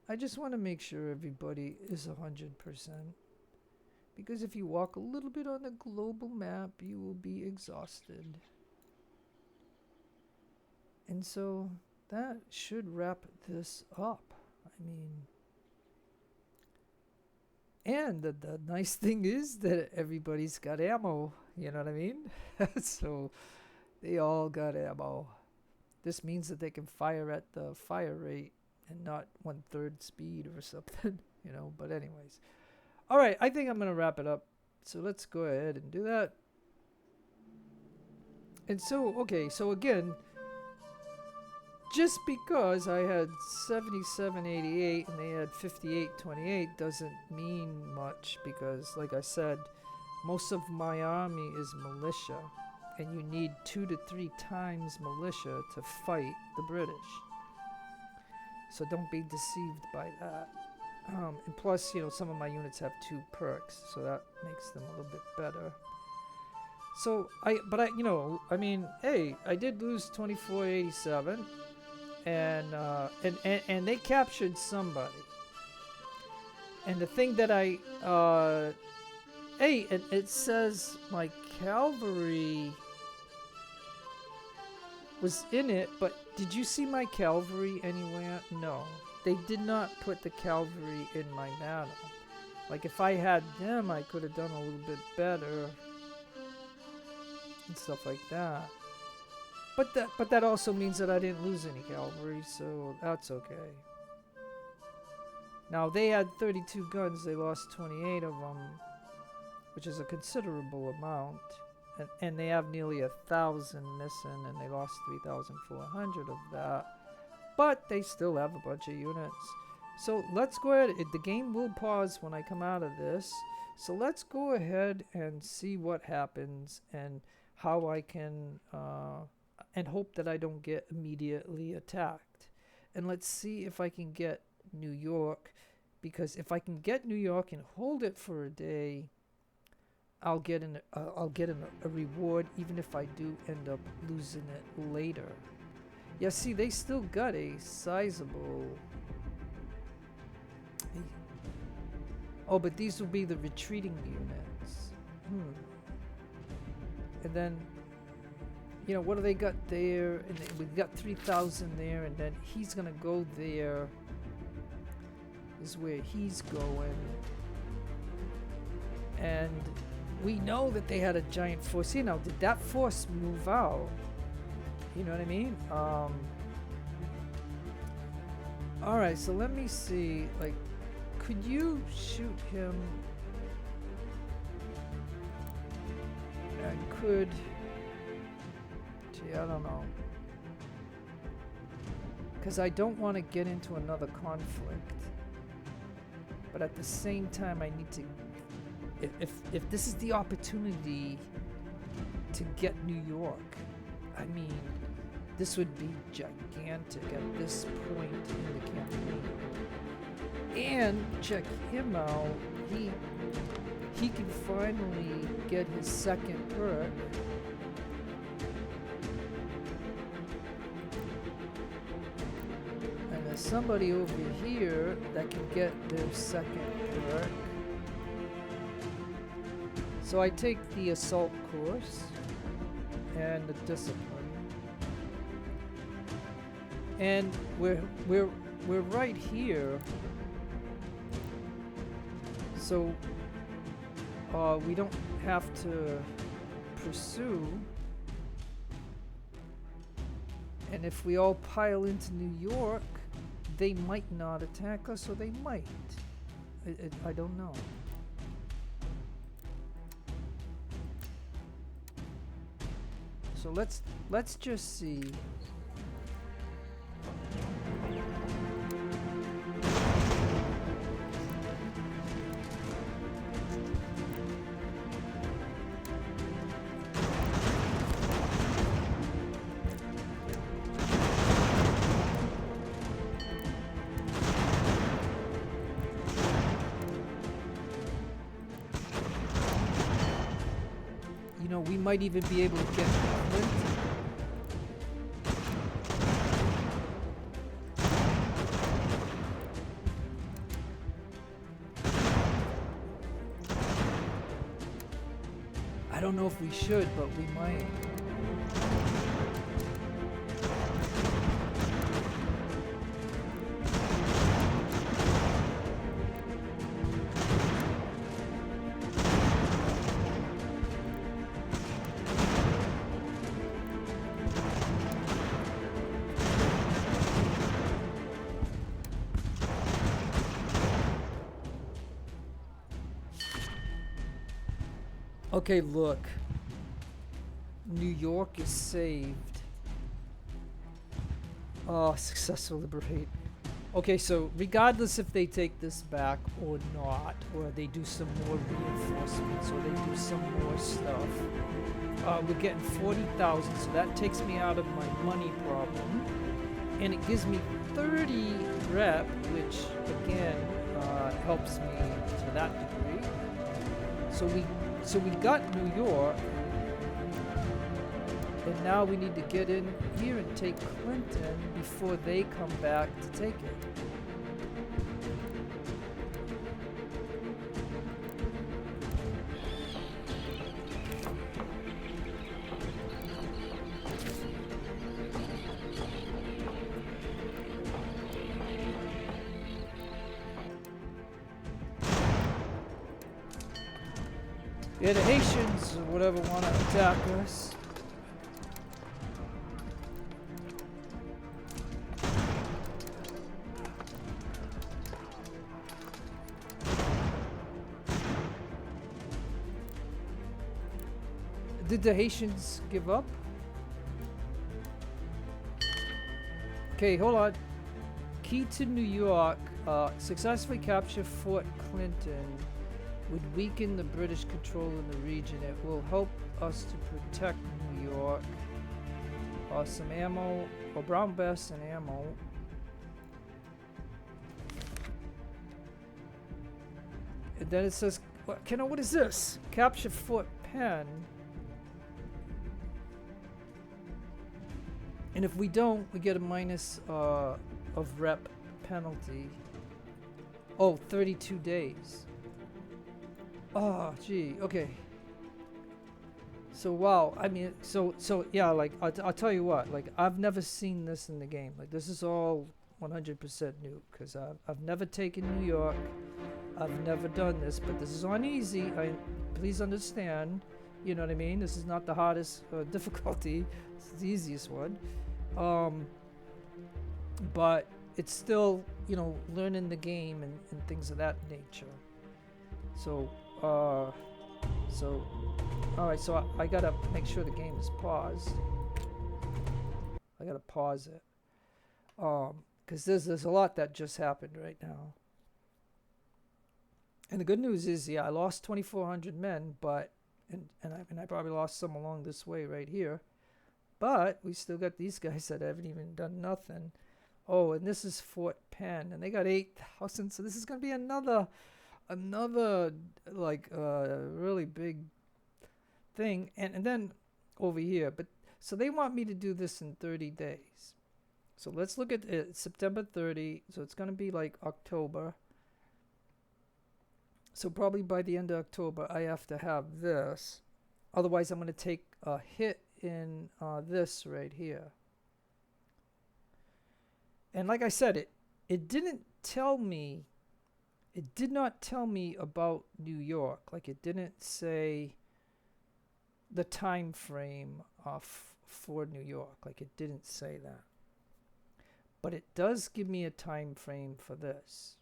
I just want to make sure everybody is 100%. Because if you walk a little bit on the global map, you will be exhausted. And so that should wrap this up. I mean, and the nice thing is that everybody's got ammo. You know what I mean? So they all got ammo. This means that they can fire at the fire rate and not 1/3 speed or something, you know. But anyways. All right, I think I'm going to wrap it up. So let's go ahead and do that. And so, okay, so again, just because I had 7788 and they had 5828 doesn't mean much because, like I said, most of my army is militia. And you need 2 to 3 times militia to fight the British. So don't be deceived by that. And plus, you know, some of my units have 2 perks, so that makes them a little bit better. So you know, I mean, hey, I did lose 2487, and they captured somebody. And the thing that hey, it says my cavalry was in it, but did you see my cavalry anywhere? No. They did not put the cavalry in my battle. Like, if I had them, I could have done a little bit better. And stuff like that. But that also means that I didn't lose any cavalry, so that's okay. Now, they had 32 guns. They lost 28 of them, which is a considerable amount. And they have nearly 1,000 missing, and they lost 3,400 of that. But they still have a bunch of units. So let's go ahead. The game will pause when I come out of this. So let's go ahead and see what happens and how I can, and hope that I don't get immediately attacked. And let's see if I can get New York. Because if I can get New York and hold it for a day, I'll get a reward, even if I do end up losing it later. Yeah, see, they still got a sizable... Oh, but these will be the retreating units. And then, you know, what do they got there? And we've got 3,000 there, and then he's gonna go there. Is where he's going. And we know that they had a giant force. See, now, did that force move out? You know what I mean? Alright, so let me see. Like, could you shoot him? And could... Gee, I don't know. Because I don't want to get into another conflict. But at the same time, I need to... If this is the opportunity to get New York, I mean, this would be gigantic at this point in the campaign. And check him out. He can finally get his second perk. And there's somebody over here that can get their second perk. So I take the assault course and the discipline. And we're right here. So we don't have to pursue. And if we all pile into New York, they might not attack us, or they might. I don't know. So let's just see. You know, we might even be able to get Flint. I don't know if we should, but we might. Okay, look. New York is saved. Oh, successful liberate. Okay, so regardless if they take this back or not, or they do some more reinforcements, or they do some more stuff, we're getting 40,000, so that takes me out of my money problem. And it gives me 30 rep, which again helps me to that degree. So we got New York, and now we need to get in here and take Clinton before they come back to take it. Yeah, the Haitians or whatever want to attack us. Did the Haitians give up? Okay, hold on. Key to New York. Successfully capture Fort Clinton would weaken the British control in the region. It will help us to protect New York. Some ammo, or brown vest and ammo. And then it says, what is this? Capture Fort Penn. And if we don't, we get a minus of rep penalty. Oh, 32 days. Oh, gee, okay. So, wow, I mean, so yeah, like, I'll tell you what, like, I've never seen this in the game. Like, this is all 100% new, because I've never taken New York. I've never done this, but this is on easy. Please understand, you know what I mean? This is not the hardest difficulty. It's the easiest one. But it's still, you know, learning the game and things of that nature. So, alright, so I gotta make sure the game is paused. I gotta pause it. Because there's a lot that just happened right now. And the good news is, yeah, I lost 2,400 men, but, and I probably lost some along this way right here. But we still got these guys that haven't even done nothing. Oh, and this is Fort Penn, and they got 8,000, so this is gonna be another like really big thing. And then over here, but so they want me to do this in 30 days. So let's look at it. September 30, so it's gonna be like October. So probably by the end of October I have to have this, otherwise I'm gonna take a hit in this right here. And like I said, it didn't tell me, it did not tell me about New York. Like, it didn't say the time frame for New York. Like, it didn't say that. But it does give me a time frame for this.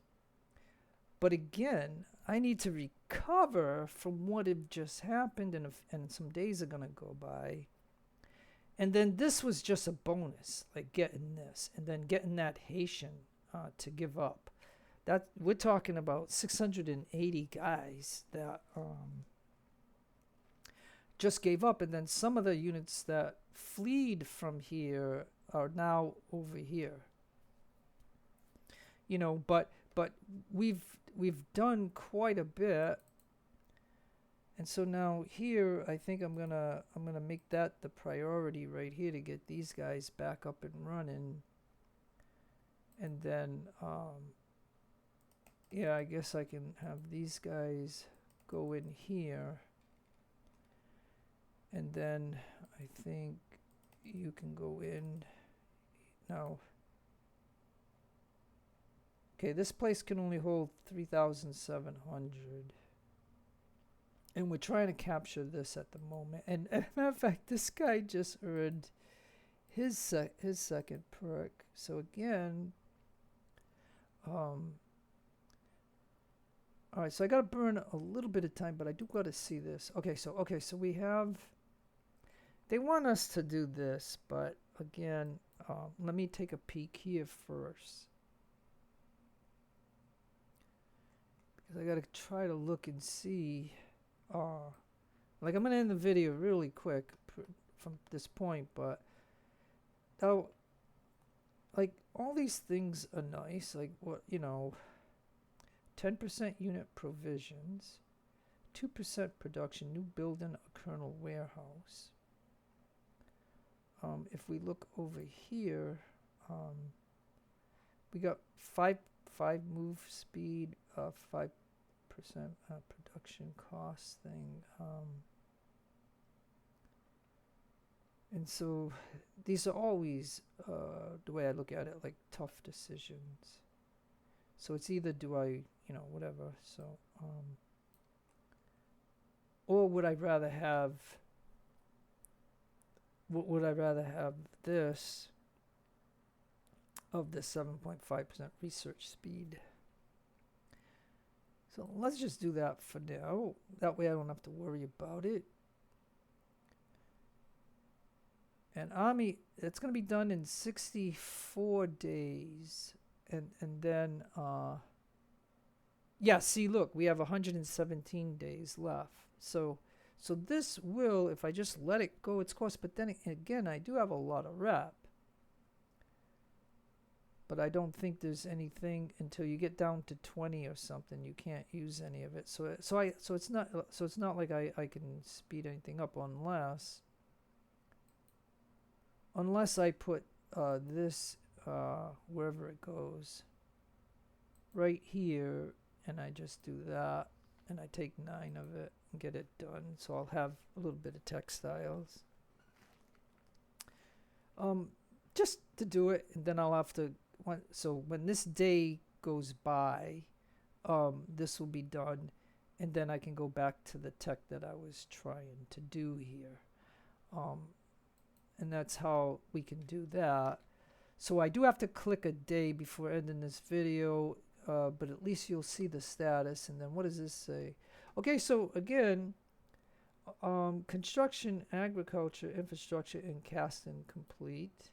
But again, I need to recover from what had just happened, and some days are going to go by. And then this was just a bonus, like getting this, and then getting that Haitian to give up. That we're talking about 680 guys that just gave up, and then some of the units that fled from here are now over here. You know, but we've done quite a bit. And so now here, I think I'm gonna make that the priority right here to get these guys back up and running. And then, yeah, I guess I can have these guys go in here. And then I think you can go in now. Okay, this place can only hold 3,700. And we're trying to capture this at the moment. And as a matter of fact, this guy just earned his second perk. So again, all right, so I got to burn a little bit of time, but I do got to see this. Okay, so we have, they want us to do this, but again, let me take a peek here first. Because I got to try to look and see. Like I'm gonna end the video really quick from this point, but now, like all these things are nice. Like what 10% unit provisions, 2% production, new building a kernel warehouse. If we look over here, we got 5 move speed, 5% production cost thing, and so these are always the way I look at it, like tough decisions. So it's either do I whatever, so or would I rather have this of the 7.5% research speed. So let's just do that for now. That way I don't have to worry about it. And army, it's going to be done in 64 days. And then, yeah, see, look, we have 117 days left. So this will, if I just let it go its course, but then again, I do have a lot of rep. But I don't think there's anything until you get down to 20 or something. You can't use any of it. So it's not like I can speed anything up unless I put this wherever it goes right here, and I just do that, and I take 9 of it and get it done. So I'll have a little bit of textiles. Just to do it, and then I'll have to. So when this day goes by, this will be done, and then I can go back to the tech that I was trying to do here, and that's how we can do that. So I do have to click a day before ending this video, but at least you'll see the status. And then what does this say? Okay, so again, construction, agriculture, infrastructure, and casting complete.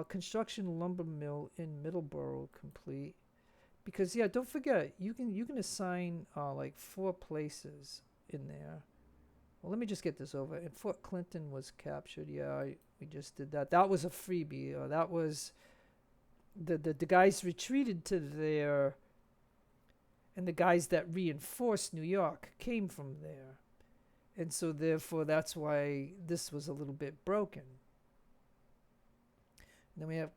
Construction lumber mill in Middleborough complete. Because yeah, don't forget, you can assign like 4 places in there. Well, let me just get this over. And Fort Clinton was captured. Yeah, we just did that. That was a freebie. That was the guys retreated to there, and the guys that reinforced New York came from there, and so therefore that's why this was a little bit broken. Then we have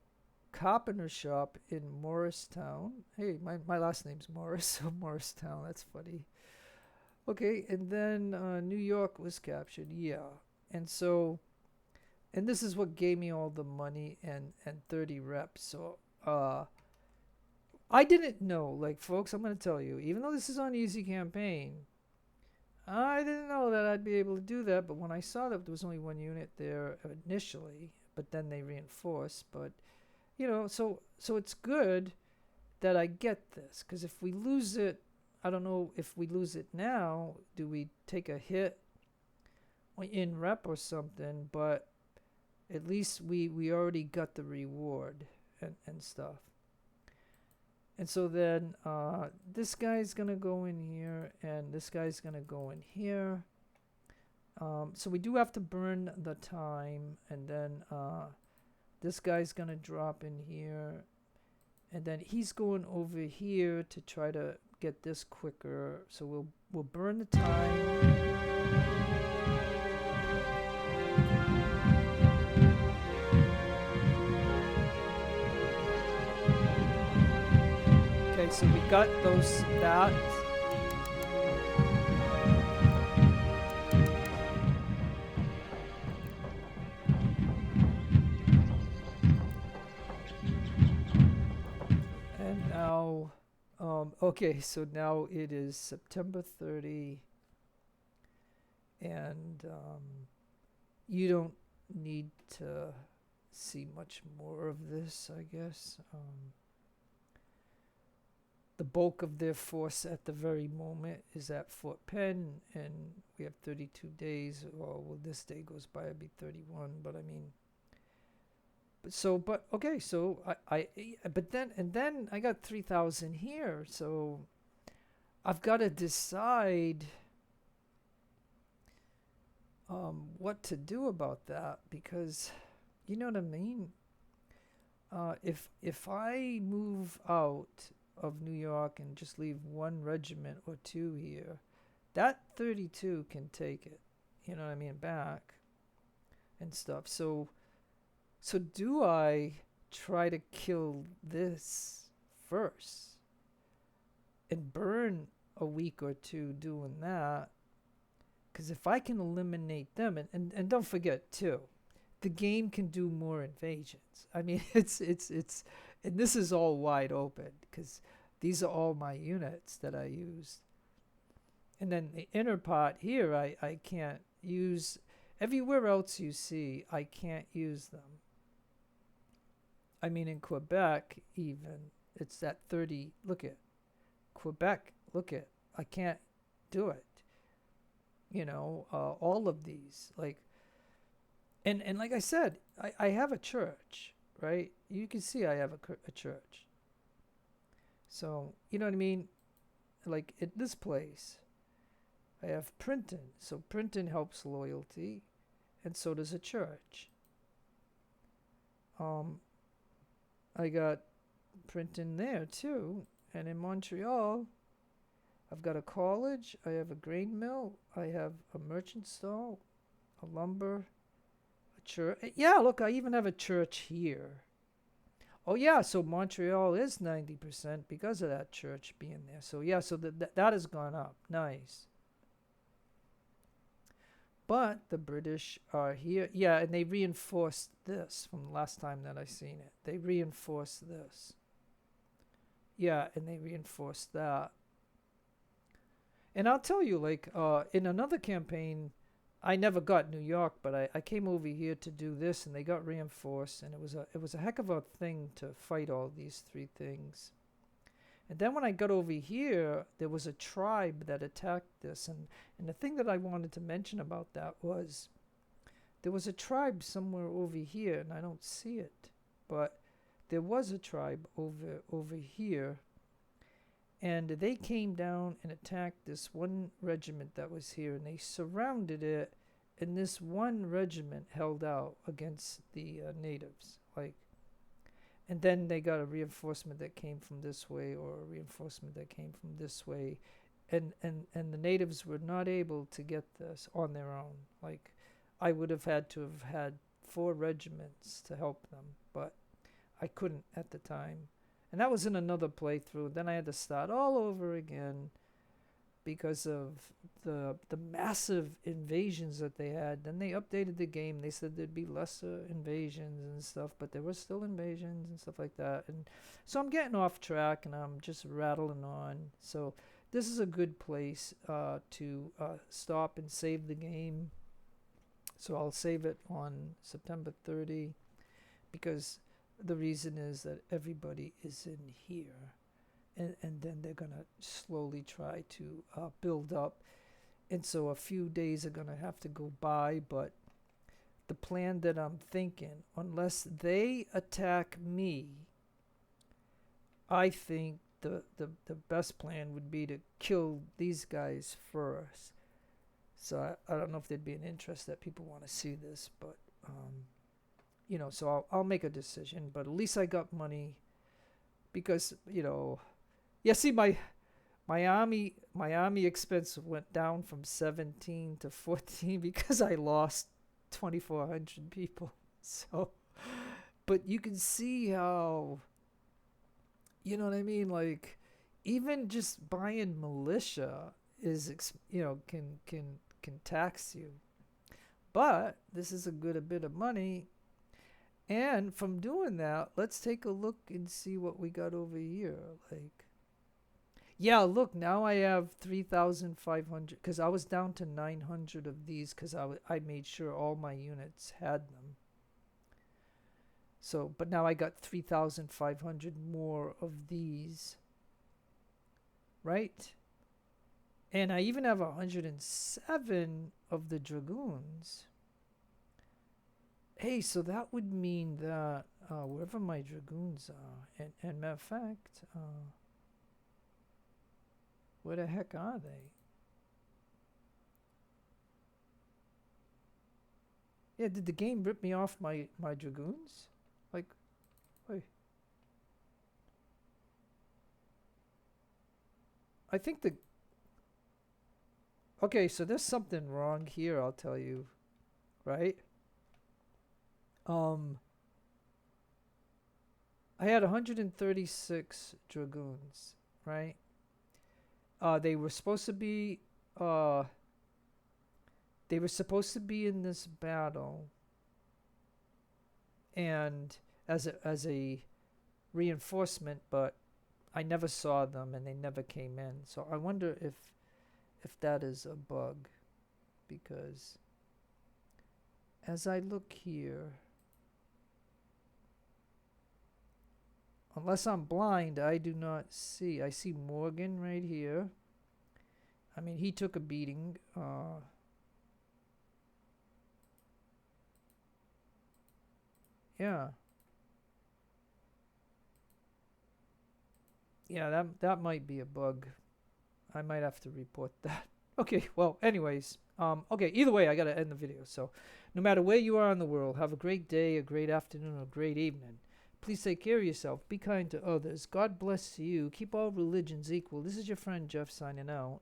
carpenter shop in Morristown. Hey, my last name's Morris, so Morristown, that's funny. Okay, and then New York was captured, yeah. And so, and this is what gave me all the money and 30 reps. So I didn't know, like folks, I'm going to tell you, even though this is on Easy Campaign, I didn't know that I'd be able to do that. But when I saw that there was only 1 unit there initially, but then they reinforced, but so it's good that I get this. Because if we lose it, I don't know if we lose it now, do we take a hit in rep or something? But at least we already got the reward and stuff. And so then this guy's going to go in here, and this guy's going to go in here. So we do have to burn the time, and then this guy's going to drop in here, and then he's going over here to try to get this quicker. So we'll burn the time. Okay, so we got that. And now, okay, so now it is September 30, and you don't need to see much more of this, I guess. The bulk of their force at the very moment is at Fort Penn, and we have 32 days. Well, this day goes by, it'd be 31, but I mean, okay, so but then I got 3,000 here, so I've got to decide what to do about that, because you know what I mean. If I move out of New York and just leave one regiment or two here, that 32 can take it, you know what I mean, back and stuff. So do I try to kill this first and burn a week or two doing that? Because if I can eliminate them, and don't forget too, the game can do more invasions. I mean, it's and this is all wide open, because these are all my units that I used. And then the inner part here, I can't use. Everywhere else you see, I can't use them. I mean, in Quebec, even, it's that 30. Look at Quebec. Look at, I can't do it. You know, all of these, like, and like I said, I have a church, right? You can see I have a church. So, you know what I mean? Like, at this place, I have printing. So printing helps loyalty, and so does a church. I got printing there too, and in Montreal, I've got a college, I have a grain mill, I have a merchant stall, a lumber, a church. Yeah, look, I even have a church here. Oh yeah, so Montreal is 90% because of that church being there. So yeah, so that has gone up. Nice. But the British are here. Yeah, and they reinforced this from the last time that I seen it. They reinforced this. Yeah, and they reinforced that. And I'll tell you, like, in another campaign, I never got New York, but I came over here to do this, and they got reinforced, and it was a heck of a thing to fight all these three things. And then when I got over here, there was a tribe that attacked this, and the thing that I wanted to mention about that was there was a tribe somewhere over here, and I don't see it, but there was a tribe over here, and they came down and attacked this one regiment that was here, and they surrounded it, and this one regiment held out against the natives, like. And then they got a reinforcement that came from this way, or a reinforcement that came from this way, and the natives were not able to get this on their own. Like, I would have had to have had 4 regiments to help them, but I couldn't at the time. And that was in another playthrough. Then I had to start all over again because of the massive invasions that they had. Then they updated the game. They said there'd be lesser invasions and stuff, but there were still invasions and stuff like that. And so I'm getting off track, and I'm just rattling on. So this is a good place to stop and save the game. So I'll save it on September 30, because the reason is that everybody is in here. and then they're gonna slowly try to build up. And so a few days are gonna have to go by, but the plan that I'm thinking, unless they attack me, I think the best plan would be to kill these guys first. So I don't know if there'd be an interest that people want to see this, but so I'll make a decision. But at least I got money because yeah. See, my army expense went down from 17 to 14 because I lost 2,400 people. So, but you can see how, you know what I mean? Like, even just buying militia is, can tax you. But this is a bit of money. And from doing that, let's take a look and see what we got over here. Like, yeah, look, now I have 3,500 because I was down to 900 of these because I made sure all my units had them. So, but now I got 3,500 more of these, right? And I even have 107 of the dragoons. Hey, so that would mean that wherever my dragoons are, and matter of fact, where the heck are they? Yeah, did the game rip me off my dragoons? Like, wait. I think okay, so there's something wrong here, I'll tell you, right? I had 136 dragoons, right? They were supposed to be in this battle, and as a reinforcement, but I never saw them and they never came in. So I wonder if that is a bug, because as I look here, unless I'm blind, I do not see. I see Morgan right here. I mean, he took a beating. Yeah. Yeah, that might be a bug. I might have to report that. Okay, well, anyways. Okay, either way, I got to end the video. So, no matter where you are in the world, have a great day, a great afternoon, or a great evening. Please take care of yourself. Be kind to others. God bless you. Keep all religions equal. This is your friend Jeff signing out.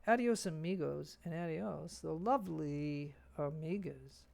Adios, amigos, and adios, the lovely amigas.